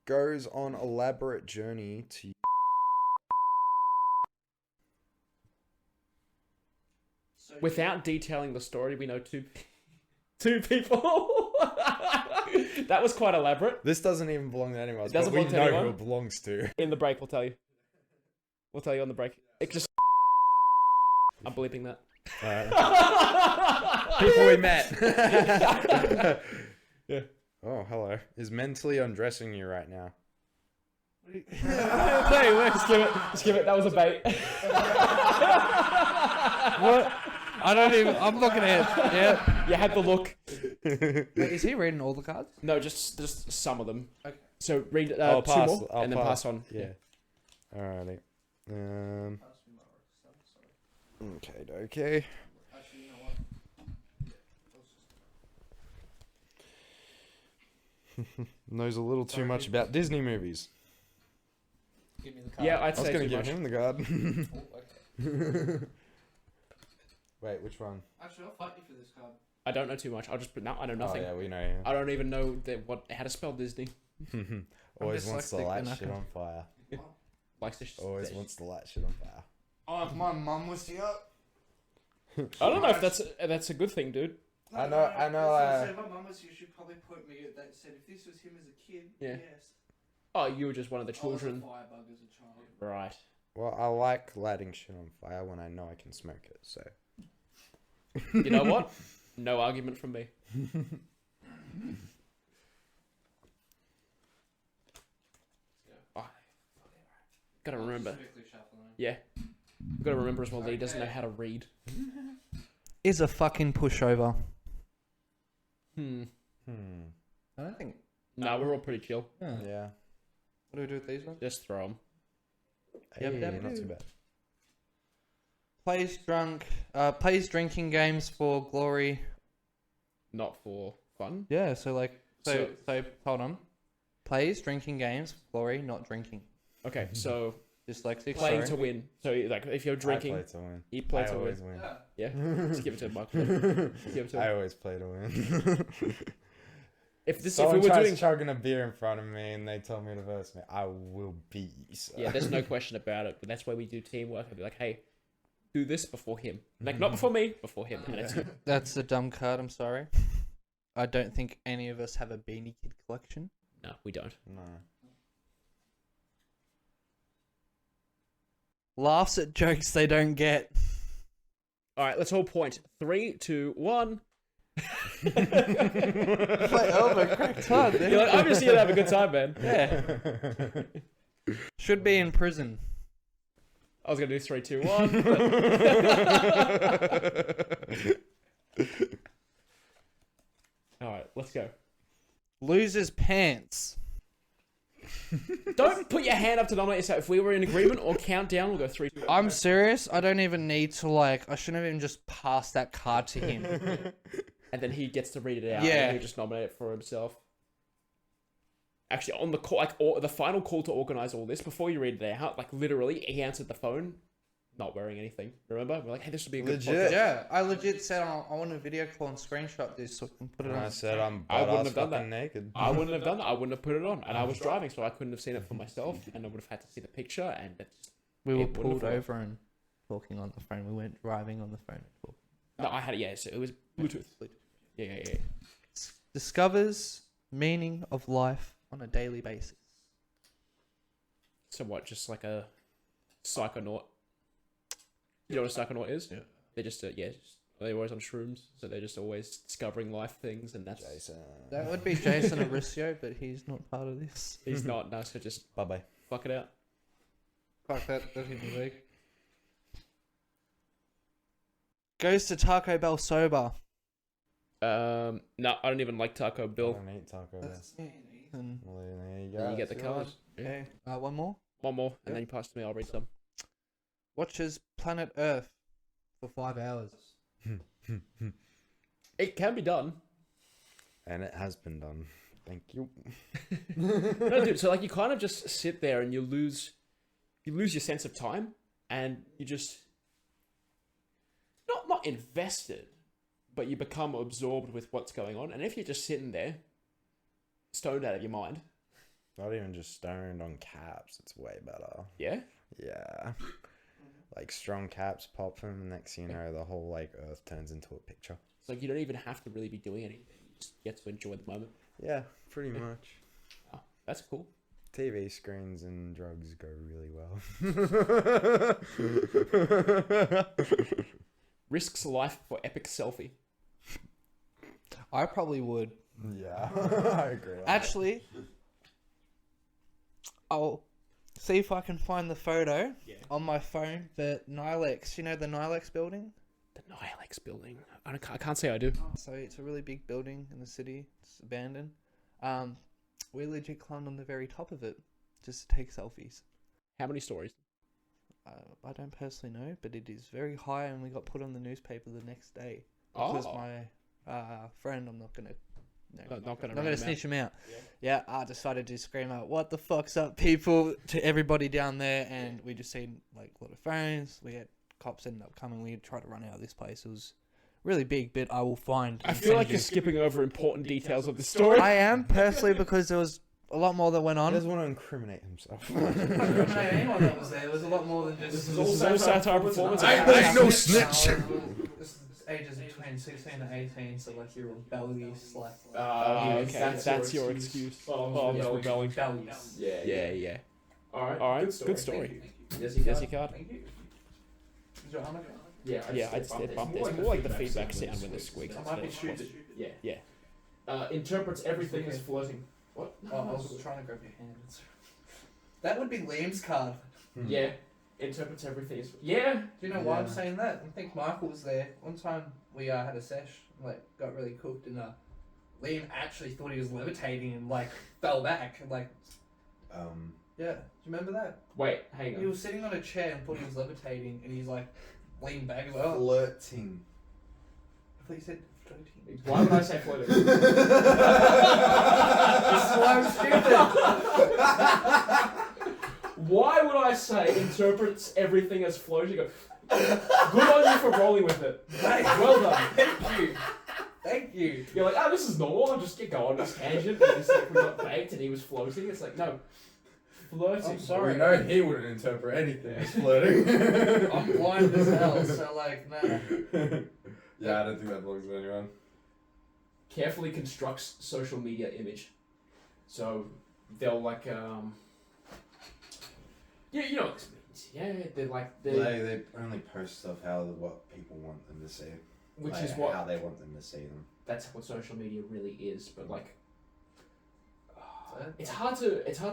Goes on elaborate journey to. Without detailing the story, we know two people. That was quite elaborate. This doesn't even belong to anyone else. It doesn't but we belong to know anyone? who it belongs to. In the break, we'll tell you. We'll tell you on the break. It just. I'm bleeping that. People we met. Yeah. Oh, hello. Is mentally undressing you right now. Just give it. That was a bait. What? I don't even. I'm looking at it. Yeah. You had the look. Wait, is he reading all the cards? No, just some of them. Okay. So read I'll two pass. more, I'll and then pass on. Yeah. Alrighty. Okay. Knows a little too much about Disney movies. Give me the card. Yeah, I'd I was say gonna too give much. him the card. Oh, okay. Wait, which one? Actually, I'll fight you for this card. I don't know too much. I'll just put no. I know nothing. Oh yeah, we know. I don't even know how to spell Disney. Always wants to dyslexic light and I shit can- on fire. Likes to. Always wants to light shit on fire. Oh, if my mum was here. I don't know if that's a good thing, dude. I know. If my mum was here, she'd probably put me at that. Said if this was him as a kid, Yeah. yes. Oh, you were just one of the I was a children, firebug as a child. right? Well, I like lighting shit on fire when I know I can smoke it. So. You know what? No argument from me. Oh, gotta remember. Yeah. Gotta remember as well that he doesn't know how to read. Is a fucking pushover. Hmm. I don't think. No, we're all pretty chill. Yeah. What do we do with these ones? Just throw them. Hey, Yep, not too bad. Plays drinking games for glory. Not for fun. Yeah, so hold on. Plays drinking games for glory, not drinking. Okay, so Dyslexic. playing sorry. to win. So like if you're drinking, I play to win. you play I to win. always win. Yeah, just give it to Michael. Just give it to I him. always play to win. If Someone we were tries doing, chugging a beer in front of me and they tell me to verse me, I will beat you, sir. yeah, there's no question about it. But that's why we do teamwork. I'd be like, hey, do this before him. Like not before me, before him. And it's That's a dumb card. I'm sorry. I don't think any of us have a Beanie Kid collection. no, we don't. No. Laughs at jokes they don't get. All right, let's all point. 3, 2, 1. My elbow cracked hard. You're like, I'm just here to have a good time, man. Yeah. Should be in prison. I was gonna do 3, 2, 1. All right, let's go. Loses pants. Don't put your hand up to nominate yourself. If we were in agreement or count down, we'll go 3, 2, 1. I'm serious. I don't even need to I shouldn't have even just passed that card to him. And then he gets to read it out. Yeah. And he just nominate it for himself. Actually, on the call, the final call to organize all this, before you read it out, like literally, he answered the phone, not wearing anything. Remember? We're like, hey, this would be a good Legit. podcast. Yeah, I legit said I want a video call and screenshot this so I can put it And on. I said I'm I wouldn't butt-ass have done fucking that. naked. I wouldn't have done that. I wouldn't have put it on. And I was driving, so I couldn't have seen it for myself. And I would have had to see the picture. And it's just, We were it wouldn't pulled have over and talking on the phone. We weren't driving on the phone. no, I had it. Yeah, so it was Bluetooth. Yeah. Discovers meaning of life on a daily basis. So what? Just like a psychonaut. You know what a psychonaut is? Yeah. They're just they're always on shrooms, so they're just always discovering life things, and that's Jason. That would be Jason Aricio, but he's not part of this. he's not. No, so just Bye-bye. fuck it out. Fuck that hit the leg. Goes to Taco Bell sober. No, I don't even like Taco I Bell. don't eat Taco Bell. And, Well, there you Then go. you get the It's card. yours. okay, one more. One more, and Yep. then you pass to me. I'll read some. Watches Planet Earth for 5 hours. It can be done. And it has been done. Thank you. No, dude. So like, you kind of just sit there and you lose your sense of time, and you just not invested, but you become absorbed with what's going on. And if you're just sitting there, stoned out of your mind, Not even just stoned on caps. It's way better. yeah. Yeah. Like strong caps, pop them, and next thing you know, the whole like Earth turns into a picture. It's like you don't even have to really be doing anything. You just get to enjoy the moment. Yeah, pretty much. Oh, that's cool. TV screens and drugs go really well. Risks life for epic selfie. I probably would. Yeah, I agree. Actually, I'll see if I can find the photo on my phone. The Nilex, you know the Nilex building? The Nilex building. I can't say I do. So it's a really big building in the city. It's abandoned. We legit climbed on the very top of it just to take selfies. How many stories? I don't personally know, but it is very high, and we got put on the newspaper the next day. Because Oh. my friend, I'm not gonna Not gonna. I'm gonna run snitch him out. Yeah, I decided to scream out, "What the fuck's up, people?" to everybody down there, and we just seen like a lot of phones. We had cops ended up coming. We tried to run out of this place. It was really big, but I will find. I and feel send like you. you're skipping over important details of the story. I am personally because there was a lot more that went He on. doesn't want to incriminate himself. Anyone that was there. There was a lot more than just. This is all satire performance. I ain't no snitch. Ages between 16 and 18, so like you're rebellious, like. Okay, that's your excuse. Oh, yeah, rebelling. rebellious. Yeah. All Alright, good story. Yes, There's your card. Thank you. Is your armor going? Yeah, Yeah, I'd say bump. It's more like the feedback sound when it squeaks. I might be instead of shooting. what's- Yeah. Yeah. Interprets everything as floating. What? Oh, I was trying to grab your hand. That would be Liam's card. Yeah. Interprets everything as. Yeah. Do you know why I'm Yeah. saying that? I think Michael was there. One time we had a sesh, like, got really cooked, and Liam actually thought he was levitating and, like, fell back. And, like, yeah. Do you remember that? Wait, hang He on. was sitting on a chair and thought he was levitating, and he's like, lean back as well. Flirting. I thought you said floating. Why would I say floating? Why would I say interprets everything as floating? Good on you for rolling with it. Well done. Thank you. Thank you. You're like, oh, this is normal. I'll just get going on this tangent. And it's like we got baked and he was floating. It's like, no. Flirting. I'm sorry. We know he wouldn't interpret anything as flirting. I'm blind as hell, so like, nah. Yeah, I don't think that belongs to anyone. Carefully constructs social media image. So they'll like, yeah, you know what this means. Yeah, They only post stuff what people want them to see. which Like, is what how they want them to see them. that's what social media really is. But like, So? it's hard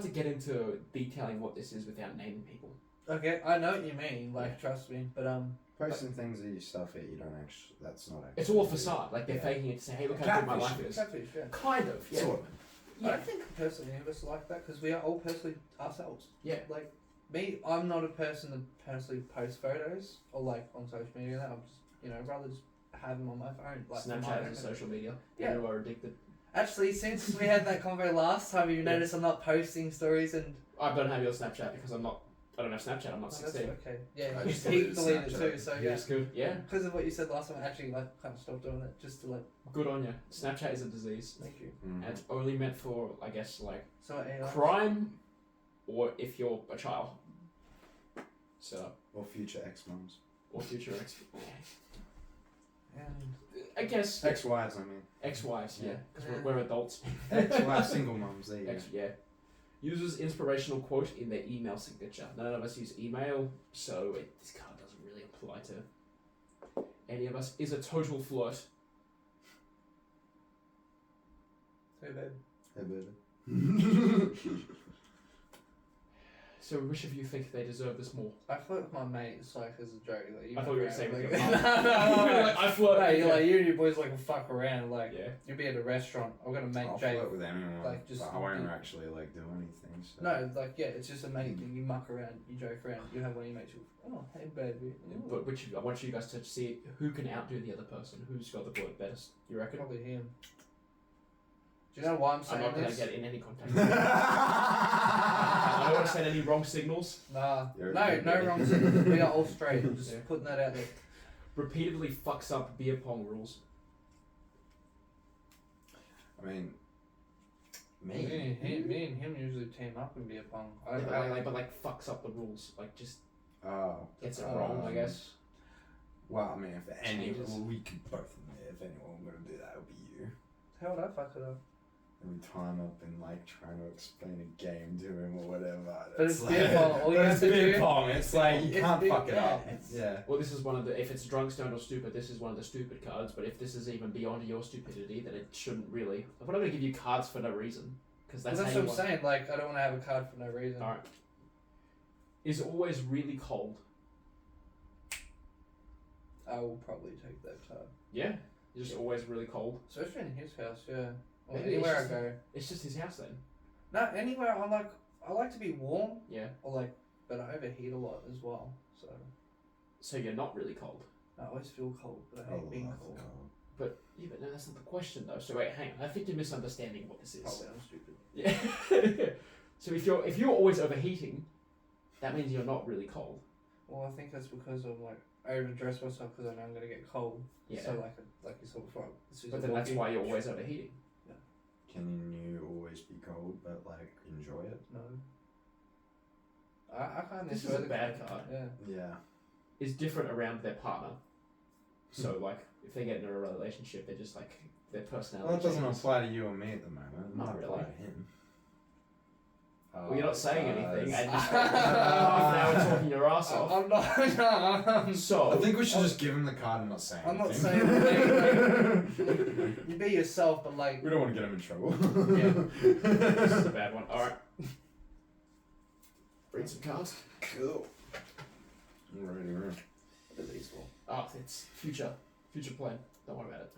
to get into detailing what this is without naming people. Okay, I know what you mean. Like, trust me, but Posting things that you stuff it, you don't actually. That's not actually. It's all a facade. Like they're faking it to say, hey, look how good my life is. catfish, yeah. Kind of, yeah. Sort of. I don't think personally any of us are like that because we are all personally ourselves. Yeah. Like me, I'm not a person that personally posts photos or like on social media. That I'm just rather just have them on my phone. Like Snapchat is social media. Yeah. You are addicted. Actually, since we had that convo last time, you noticed I'm not posting stories and. I don't have your Snapchat because I don't have Snapchat. I'm not Oh, that's 16. okay. Yeah, I you just keep deleted deleted Snapchat. too. So Yeah, yeah, it's good. Yeah, because of what you said last time, I actually like kind of stopped doing it just to like. good on you. Snapchat is a disease, Thank you. and it's only meant for, I guess, like So AI. crime, or if you're a child. So, Or future ex-mums. or future ex. And I guess Ex-wives, I mean. ex-wives. Yeah, because Yeah. we're adults. Ex-wives, single mums. There you go. Yeah. Uses inspirational quote in their email signature. None of us use email, so this card doesn't really apply to any of us. Is a total flirt. so bad. Hey, baby. So which of you think they deserve this more? I flirt with my mates like as a joke. Like, I thought you were fuck saying around, with like, your mum. no. I flirt. Hey, yeah. like you and your boys like fuck around. Like Yeah. you'll be at a restaurant. I'm gonna make I'll Jake. flirt with anyone. like, just- but I won't actually like do anything. So. No, like yeah, it's just a mate thing. You muck around, you joke around. You have one of your mates. Oh, hey baby. Ooh. But which I want you guys to see who can outdo the other person. Who's got the flirt best? You reckon? Probably him. Do you know why I'm I'm saying not going to this? get in any contact. I don't want to send any wrong signals. Nah, You're no a wrong signals. We are all straight. I'm just Yeah. putting that out there. Repeatedly fucks up beer pong rules. I mean, Me me. and him usually team up in beer pong. But like fucks up the rules. Like just Oh. gets it wrong, I guess. Well, I mean, if any, Changes. well, we could both admit if anyone were gonna do that, it would be you. How would I fuck it up? Every time I've been like trying to explain a game to him or whatever. But it's like, beer pong. All you but have it's to beer do. pong. It's like you It's can't beer- fuck it yeah, up. it's- Yeah. Well, this is one of the. If it's drunk, stoned, or stupid, this is one of the stupid cards. But if this is even beyond your stupidity, then it shouldn't really. I'm not going to give you cards for no reason, because that's, That's how what you I'm want. saying. Like I don't want to have a card for no reason. All right. Is always really cold. I will probably take that card. Yeah. You're just always really cold. Especially in his house, yeah. Or Maybe anywhere I it's go. It's just his house then. No, anywhere I like to be warm Yeah. or like, but I overheat a lot as well. So So you're not really cold. I always feel cold, but I hate being cold. But yeah, but no, that's not the question though. So wait, hang on. I think you're misunderstanding what this is. Probably I'm stupid. Yeah. So if you're always overheating, that means you're not really cold. Well, I think that's because I'm like I overdress myself because I know I'm gonna get cold. Yeah. So like you saw before. But then that's why you're always overheating. Can you always be cold but like enjoy it? No. I can't This enjoy is a the bad cold. card. Yeah. Yeah. Is different around their partner. So like if they get into a relationship, they're just like their personality. Well, that doesn't changes. apply to you or me at the moment. It Not might apply really. to him. Well, you're not saying anything, and guys. now we're talking your ass off. I'm not. No, So I think we should just give him the card and not say I'm not anything. saying anything. You be yourself, but like. We don't want to get him in trouble. Yeah. This is a bad one. Alright. Read some cards. Cool. I'm ready, man. What are these for? Oh, it's future plan. Don't worry about it.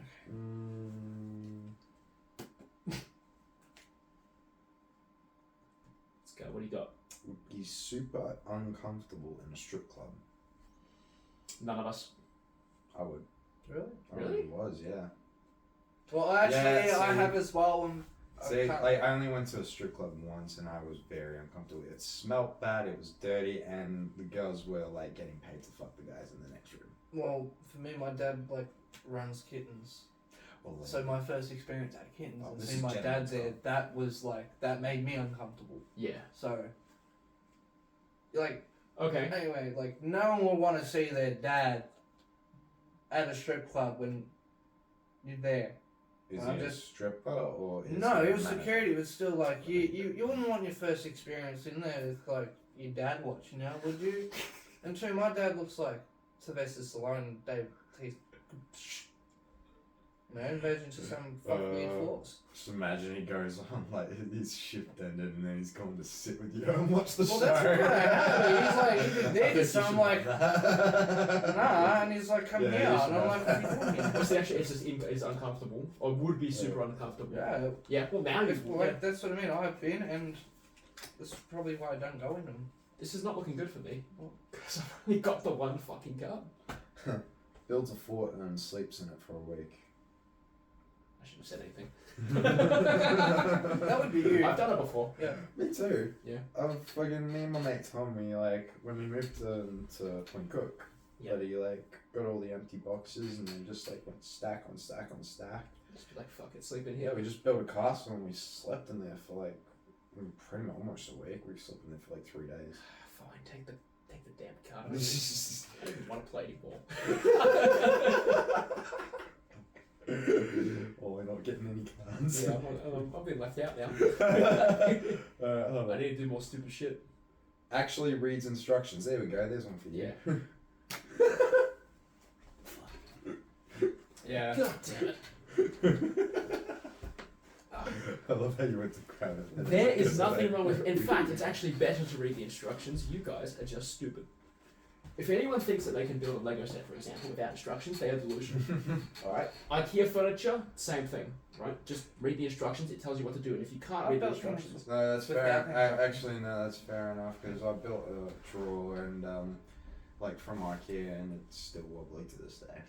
Let's go. What do you got? He's super uncomfortable in a strip club. None of us. I would. Really? I Really? really was, yeah. Well, actually, Yeah, I see- have as well. See, like, I only went to a strip club once and I was very uncomfortable. It smelled bad, it was dirty, and the girls were like getting paid to fuck the guys in the next room. Well, for me, my dad like runs kittens. Well, So my first experience at kittens Oh, and this seeing is my general dad there, talk. that was like that made me uncomfortable. Yeah. So, like, Okay. anyway, like no one will want to see their dad at a strip club when you're there. is I'm he a just- stripper or is No, he it a was manager? security, but still, like you wouldn't want your first experience in there with like your dad watching, would you? And two, my dad looks like Sylvester Stallone, Dave. He's, version to some fucking weird force. Just imagine he goes on like his shift ended and then he's going to sit with you and watch the Well, show. that's what happened. He's like, he I did think this, so you I'm should like, do that. nah, and he's like, come Yeah, here, you and should I'm like, have. what are you doing? Well, see, actually, it's uncomfortable, or would be super uncomfortable. Yeah, Yeah. Well, now you. well, like, that's what I mean. I've been, and that's probably why I don't go in them. This is not looking good for me. Because I've only got the one fucking card. Builds a fort and sleeps in it for a week. I shouldn't have said anything. That would be you. I've done it before. Yeah. Me too. Yeah. Fucking me and my mate told me like when we moved to Point Cook, Yeah. that he like got all the empty boxes and they just like went stack on stack on stack. Just be like, fuck it, sleep in Yeah, here. we just built a castle and we slept in there for like pretty much almost a week. We slept in there for like 3 days. Fine, take the damn card. I don't even want to play anymore. Oh, we're not getting any cards. Yeah, I'm being left out now. Hold I on. need to do more stupid shit. Actually reads instructions. There we go. There's one for you. Yeah. God damn it. I love how you went to grab it. There is nothing wrong with. In fact, it's actually better to read the instructions. You guys are just stupid. If anyone thinks that they can build a Lego set, for example, without instructions, they are delusional. Alright? IKEA furniture, same thing, right? Just read the instructions, it tells you what to do, and if you can't read the instructions. No, that's Without fair. Actually, no, that's fair enough because I built a drawer and like from IKEA and it's still wobbly to this day.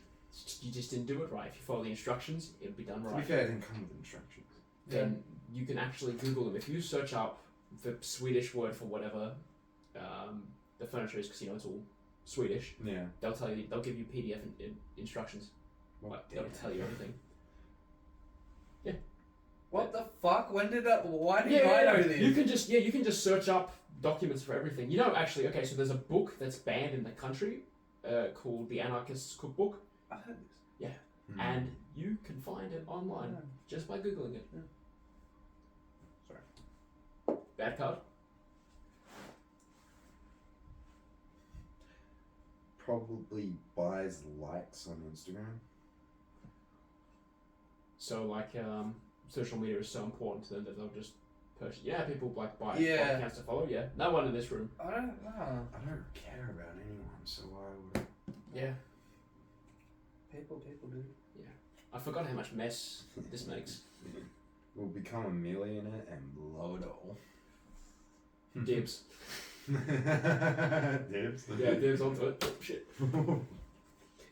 You just didn't do it right. If you follow the instructions, it'll be done To be right. fair, it didn't come with instructions. Then you can actually Google them. If you search up the Swedish word for whatever the furniture is, because you know it's all Swedish, Yeah. they'll tell you. They'll give you PDF instructions. Like, they'll tell you everything. What the fuck? When did that? Why did I know this? You can just search up documents for everything. You know, actually, okay. So there's a book that's banned in the country called the Anarchist's Cookbook, I heard this. Hmm. and you can find it online just by googling it. Yeah. Sorry. Bad card. Probably buys likes on Instagram. So like social media is so important to them that they'll just purchase. Yeah, people like buy Yeah. accounts to follow. Yeah, no one in this room. I don't know. I don't care about anyone, so why would I? Yeah, People do. I forgot how much mess this makes. We'll become a millionaire and blow it all. Dibs. Dibs? Yeah, dibs onto it. Oh, shit.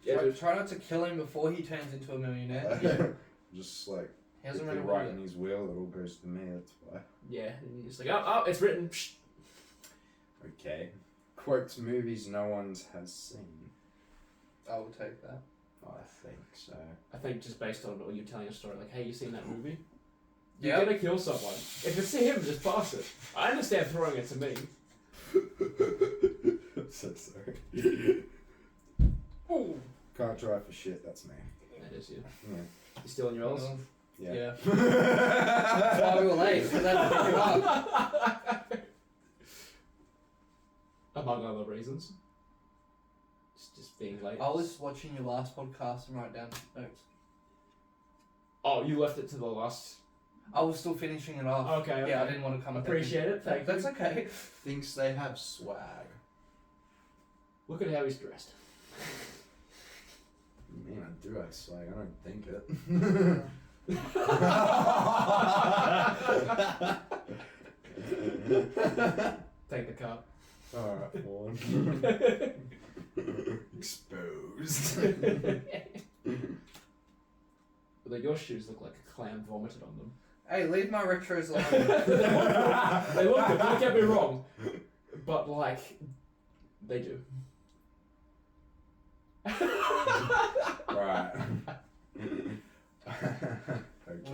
Yeah, Try not to kill him before he turns into a millionaire. Yeah. Just like, He hasn't if really they write in his will, it all goes to me, that's why. yeah, and you're just like, oh, it's written. Psh. Okay. Quotes movies no one has seen. I will take that. I think so. I think just based on you telling a story, like, hey, you seen that movie? Yeah. You're gonna kill someone. If it's to him, just pass it. I understand throwing it to me. I'm so sorry. Ooh. Can't drive for shit, that's me. That is you. Yeah. You still in your L's? Yeah. That's why we were late. So that pick you up. Among other reasons. Just being late. I was watching your last podcast and write down notes. Oh, you left it to the last. I was still finishing it off. Okay. Yeah, I didn't want to come. Appreciate it. Thank That's you. okay. Thinks they have swag. Look at how he's dressed. I mean, I do have swag, I don't think it. Take the cup. Alright, one. Exposed. But your shoes look like a clam vomited on them. Hey, leave my retros alone. They look good, don't get me wrong. But, like, they do. Right. We're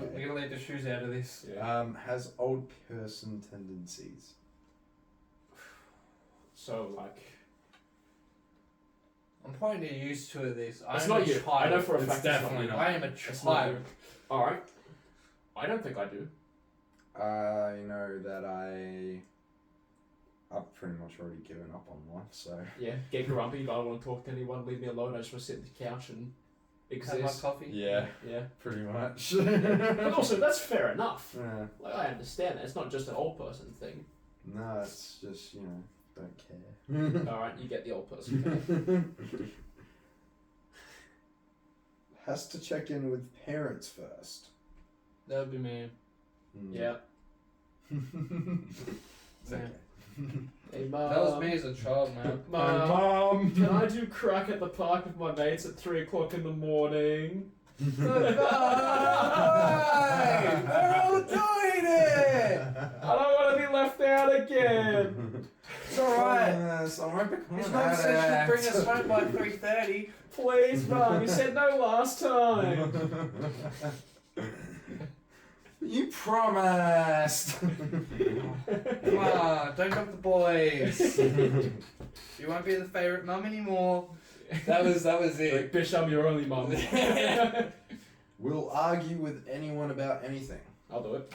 Okay. gonna leave the shoes out of this. Has old person tendencies? So, like, I'm probably used to this. it's I'm not a you. child. I know for a It's fact definitely it's not not. I am a It's not child. you. Alright. I don't think I do. I know that I've pretty much already given up on life, so. Yeah, get grumpy, don't want to talk to anyone, leave me alone, I just want to sit on the couch and Have my exist. coffee. Yeah, Yeah. pretty much. But also, that's fair enough. Yeah. Like, I understand that. It's not just an old person thing. No, it's just, don't care. Alright, you get the old person. Has to check in with parents first. That would be me. Yeah. It's okay. Hey, Mum. That was me as a child, man. Mum, Mom! can I do crack at the park with my mates at 3 o'clock in the morning? We're all doing it! I don't want to be left out again. It's alright. Yes, I won't become His an mum said she'd bring us addict. home by 3:30. Please, Mum, you said no last time. You promised. Come on, don't drop the boys. You won't be the favourite mum anymore. That was Like, it. bitch, I'm your only mum. We'll argue with anyone about anything. I'll do it.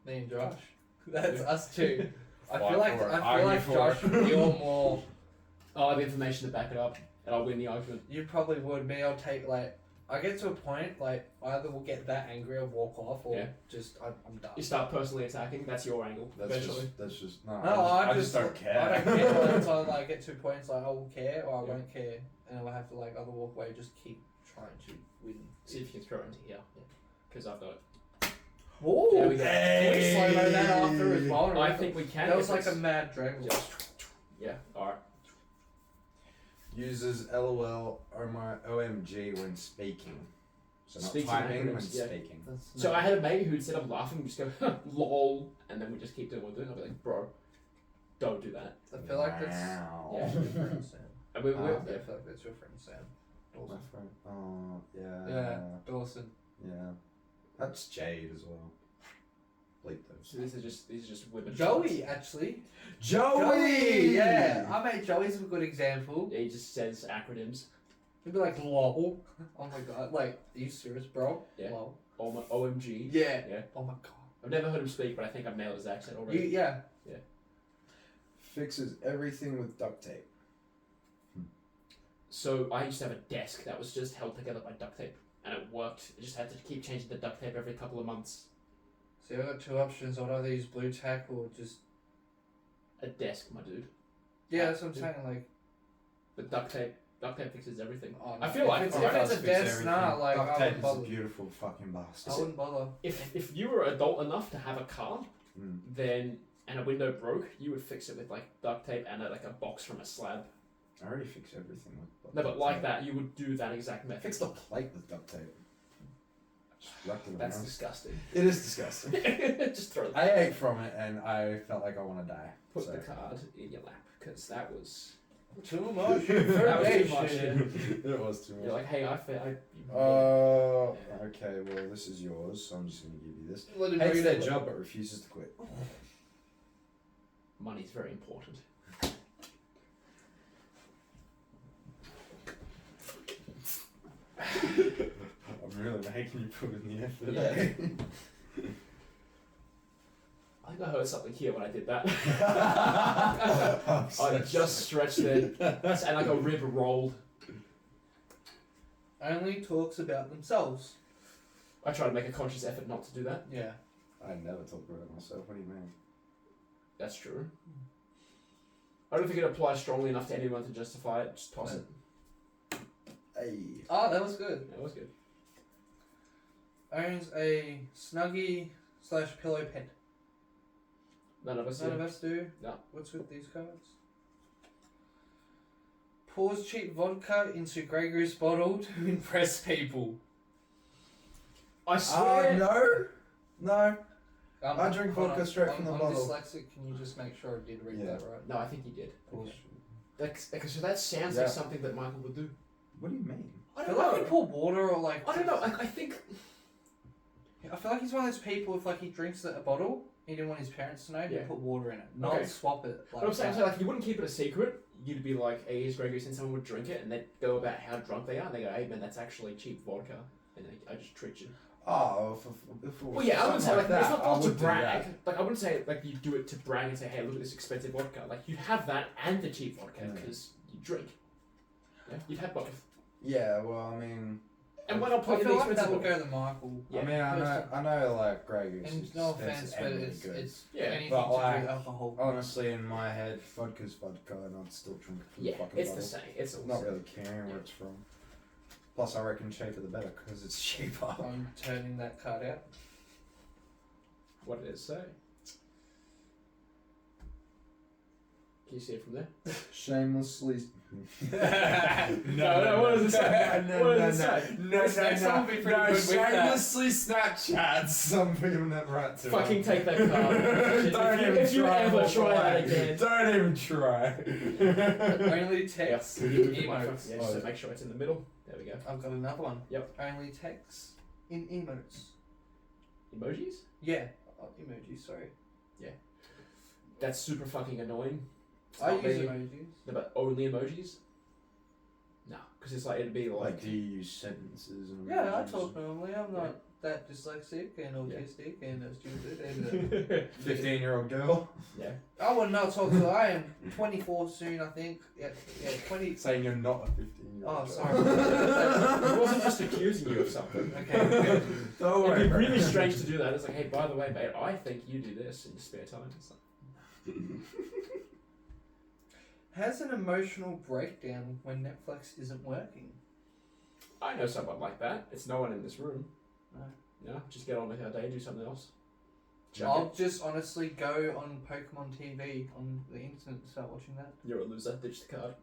Me and Josh. That's us two. I Fight feel like for it, I feel argue like for Josh, it. you're more. I'll have information to back it up, and I'll win the argument. You probably would. Me, I'll take like. I get to a point like either we'll get that angry or walk off, or Yeah. just I'm done. You start personally attacking, that's your angle, eventually. That's just no. No, I just don't care. I don't care until I like get to points like I will care or I won't care, and I'll have to like either walk away, or just keep trying to win. See if you can throw it into here. Because I've got it. Oh, There we go. Can we slow-mo that after as well? I think we can. that was if like a it's- mad dragon. Yeah, alright. Uses LOL or my OMG when speaking. So not Speaks in typing, when acronyms, yeah. speaking. So I had a mate who instead of laughing, we just go, lol, and then we just keep doing what we're doing. I'll be like, bro, don't do that. I feel like that's Wow. Yeah. your friend Sam. And we, I feel like that's your friend Sam. My Dawson. friend. Oh, yeah. Yeah, Dawson. Yeah. That's Jade as well. Bleep those. so these are just women. Joey, actually. Joey! Yeah, I made Joey's a good example. Yeah, he just says acronyms. He'd be like, lol. Oh my god, like, are you serious, bro? Yeah. Lol. OMG. Yeah. Yeah. Oh my god. I've never heard him speak, but I think I've nailed his accent already. Yeah. Fixes everything with duct tape. So I used to have a desk that was just held together by duct tape, and it worked. I just had to keep changing the duct tape every couple of months. So I've got two options. I'd either use blue tack or just. A desk, my dude. Yeah, that's what I'm saying. Like, But duct tape fixes everything. oh, I no. feel like if it's, alright, if it's a Fix desk, everything. nah, like, duct I tape wouldn't is a bother. beautiful fucking bastard. I wouldn't bother. If you were adult enough to have a car, Mm. then and a window broke, you would fix it with like duct tape and like a box from a slab. I already fixed everything with duct No, but tape. like that, you would do that exact method. Fix the plate with duct tape. Just wrapped it That's around. disgusting. It is disgusting. Just throw I ate from it and I felt like I want to die. put so. the card in your lap because that was Too much that was too much. information. Yeah. It was too much. You're like, hey, I feel Okay, well, this is yours, so I'm just going to give you this. Let him Hates read their it. job but refuses to quit. money's very important. I'm really making you put in the effort. Yeah. eh? I think I heard something here when I did that. I'm so I just stretched it and like a rib rolled. Only talks about themselves. I try to make a conscious effort not to do that. Yeah. I never talk about it myself. What do you mean? That's true. I don't think it applies strongly enough to anyone to justify it. Just toss No. it. Hey. Oh, that was good. That was good. Owns a Snuggie / pillow pet. None of us. None do. of us do. No. What's with these cards? pours cheap vodka into Grey Goose bottle to impress people. I swear. No. I drink vodka straight from the I'm bottle. dyslexic. Can you just make sure I did read Yeah. that right? No, I think you did. Bullshit. So that sounds Yeah. like something that Michael would do. What do you mean? I I don't feel like know. he pour water or like. I don't know. I think. I feel like he's one of those people. If like he drinks a bottle, he didn't want his parents to know. Yeah. He'd put water in it, not Okay. swap it. But I'm saying, like, you wouldn't keep it a secret. You'd be like, hey, here's Grey Goose, and someone would drink it, and they'd go about how drunk they are, and they go, hey, man, that's actually cheap vodka. And I just tricked you. Oh, if it was Well, yeah, I wouldn't say, like, that, it's not I to would do brag. that. Like, I wouldn't say, like, you do it to brag and say, hey, look at this expensive vodka. Like, you'd have that and the cheap vodka, Mm. because you drink. Yeah, you'd have both. Yeah, well, I mean, And why not I put in the feel like that expensive would vodka? go to Michael. Yeah. I know, like Grey Goose. And is no offense, but and really it's good. Yeah, anything but to do like, with alcohol. Honestly, in my head, vodka's vodka, and I'd still drink it from Yeah, the fucking it's bottle. the same. It's all Not the same. really caring where it's from. Plus, I reckon cheaper the better because it's cheaper. I'm turning that card out. What did it say? Can you see it from there? Shamelessly. No, what does it say? What does it say? This next one will be pretty good with that. Shamelessly Snapchats. Some people never write to Fucking it. take that card. Don't if you ever more try that twice. again. Don't even try. Only text Yeah, emotes. just to make sure it's in the middle. There we go. I've got another one. Yep. Only text in emotes. Emojis? Yeah. Oh, emojis, sorry. That's super fucking annoying. It's I not use me. emojis. No, but only emojis? No, because it's like, it'd be like. Like, do you use sentences and Yeah, I emojis? talk normally. I'm not that dyslexic and autistic and stupid and 15-year-old girl Yeah. I would not talk to. I am 24 soon, I think. Yeah, 20. saying you're not a 15-year-old. Oh, girl. sorry. He wasn't just accusing you of something. Okay. Don't It'd be worry. really strange to do that. It's like, hey, by the way, mate, I think you do this in your spare time. It's like, Has an emotional breakdown when Netflix isn't working. I know someone like that. It's no one in this room. No. No, just get on with our day, do something else. I'll just honestly go on Pokemon TV on the internet and start watching that. You're a loser. Ditch the card.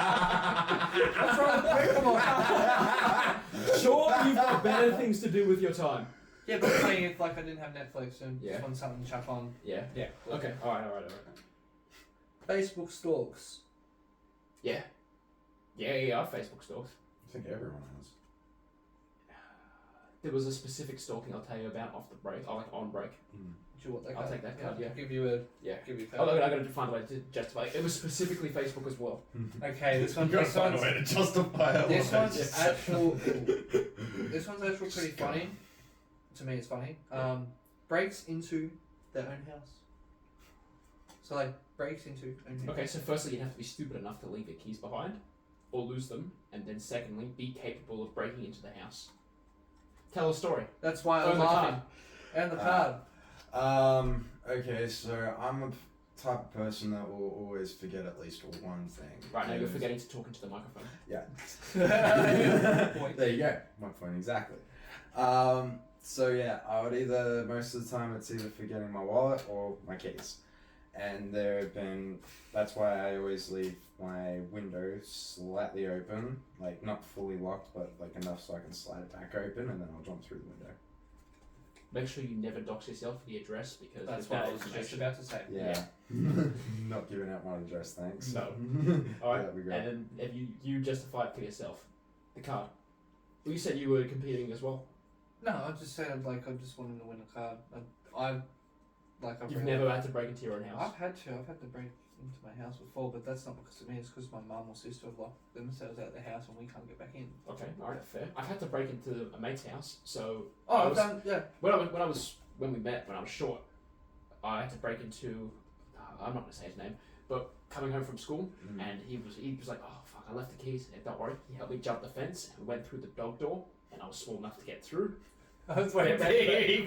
What's wrong with Pokemon? Sure, you've got better things to do with your time. Yeah, but I'm saying if like I didn't have Netflix and Yeah. just want something to chuck on. Yeah. Okay. All right. Facebook stalks. Yeah. Yeah. Our Facebook stalks. I think everyone has. There was a specific stalking I'll tell you about off the break. Oh, like on break. Do you want that I'll card? take that card, yeah. Give you a. Yeah. Give you a Oh, card. look, I gotta find a way to justify it. It was specifically Facebook as well. Okay, this one. You gotta This find a one's, way to justify it. this one's Yes. actual. This one's actually pretty funny. To me, it's funny. Breaks into their own house. So like breaks into own house. Okay, so firstly, you'd have to be stupid enough to leave your keys behind, or lose them, and then secondly, be capable of breaking into the house. Tell a story. That's why Earn I'm the laughing. And the card. Okay, so I'm a type of person that will always forget at least one thing. Right now, you're And- forgetting to talk into the microphone. Yeah. Point. There you go. My point exactly. So yeah, I would either most of the time it's either forgetting my wallet or my keys, and that's why I always leave my window slightly open, like not fully locked, but like enough so I can slide it back open, and then I'll jump through the window. Make sure you never dox yourself for the address because That's there's what I bad was just information. about to say. Yeah. Not giving out my address, thanks. No. All right, That'd be great. and then if you justify it for yourself, the card. Well, you said you were competing as well. No, I just said like I just wanted to win a card. I've You've really- never had to break into your own house. I've had to break into my house before, but that's not because of me. It's because my mum or sister have locked themselves out of the house and we can't get back in. Okay, all right, fair. I've had to break into a mate's house, so Oh, I I've was- done. Yeah. when we met when I was short, I had to break into. I'm not gonna say his name, but coming home from school, and he was like, oh fuck, I left the keys. And don't worry, he helped me jump the fence and we went through the dog door, and I was small enough to get through. I was waiting.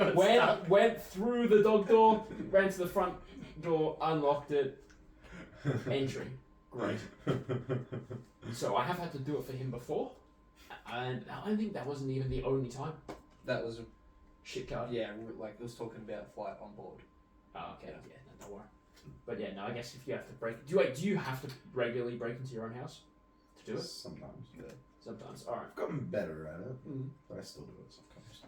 Went through the dog door, ran to the front door, unlocked it, entry. Great. So I have had to do it for him before, and I think that wasn't even the only time. That was Shit card. yeah. Like it was talking about flight on board. Oh, okay. Yeah, no, don't worry. But yeah, no, I guess if you have to break, do you have to regularly break into your own house to do it? Sometimes. Yeah. Sometimes. All right. I've gotten better at it, but I still do it sometimes.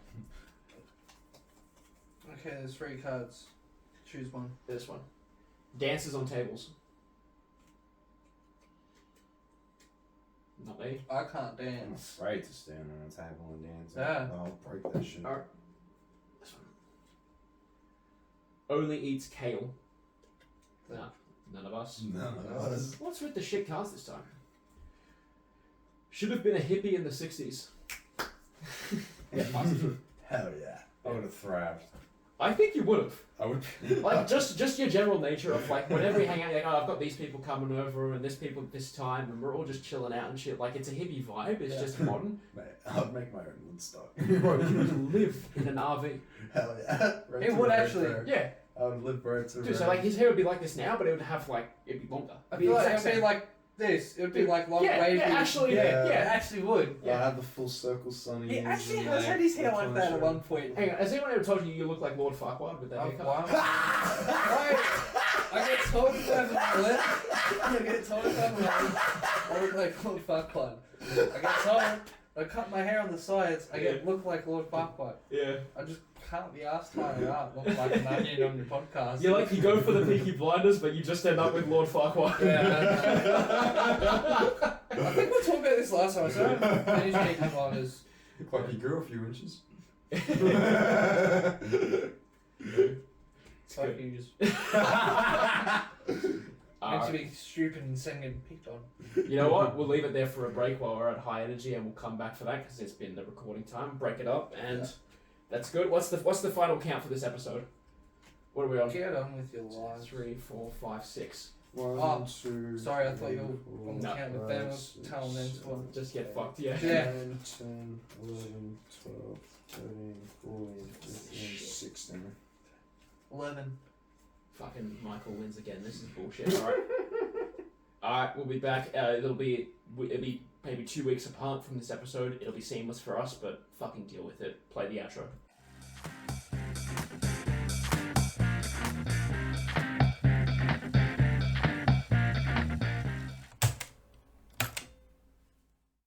Okay, there's 3 cards. Choose one. This one. Dances on tables. Not me. I can't I'm dance. afraid to stand on a table and dance. Yeah. I'll break that shit. All right. This one. Only eats kale. No, none of us. None of us. What's with the shit cards this time? Should have been a hippie in the 60s. Yeah, hell yeah. I would have thrived. I think you would have. I would. Like, just your general nature of, like, whenever we hang out, you're like, oh, I've got these people coming over and this people at this time and we're all just chilling out and shit. Like, it's a hippie vibe. It's just modern. Mate, I'd make my own Woodstock. Bro, you would live in an RV. Hell yeah. Right It to would road, actually, bro. Yeah. I would live right to Dude, so, road. like, his hair would be like this now, but it would have, like, it'd be longer. I It'd be feel the like exact it'd be same. like this. It would be like long, Yeah, wavy. yeah, actually, Yeah. It actually would. I had the full circle sunny. He actually has had his hair like that at one point. Hang on, has anyone ever told you you look like Lord Farquaad with that haircut? I get told if I have a lip. I get told if I have a lip. I look like Lord Farquaad. I get told I cut my hair on the sides. I get look like Lord Farquaad. Yeah. I just can't be asked tying it up. Look like an onion on your podcast. You're like, you go for the Peaky Blinders, but you just end up with Lord Farquaad. Yeah. I think we talked about this last time. I said I finish Peaky Blinders. Like you grew a few inches. Fuck you, just meant to be stupid and sing and picked on. You know what? We'll leave it there for a break while we're at high energy, and we'll come back for that because it's been the recording time. Break it up, and that's good. What's the final count for this episode? What are we on? Get on with your lives. 3, 4, 5, 6. 1, 2. Sorry, I thought you were on the No. count with them. I was telling them to one. Just get fucked, yeah. Yeah. 9, 10, 11, 12, 13, 14, 15, 16. 11. Fucking Michael wins again. This is bullshit. All right. All right, we'll be back. It'll be maybe 2 weeks apart from this episode. It'll be seamless for us, but fucking deal with it. Play the outro.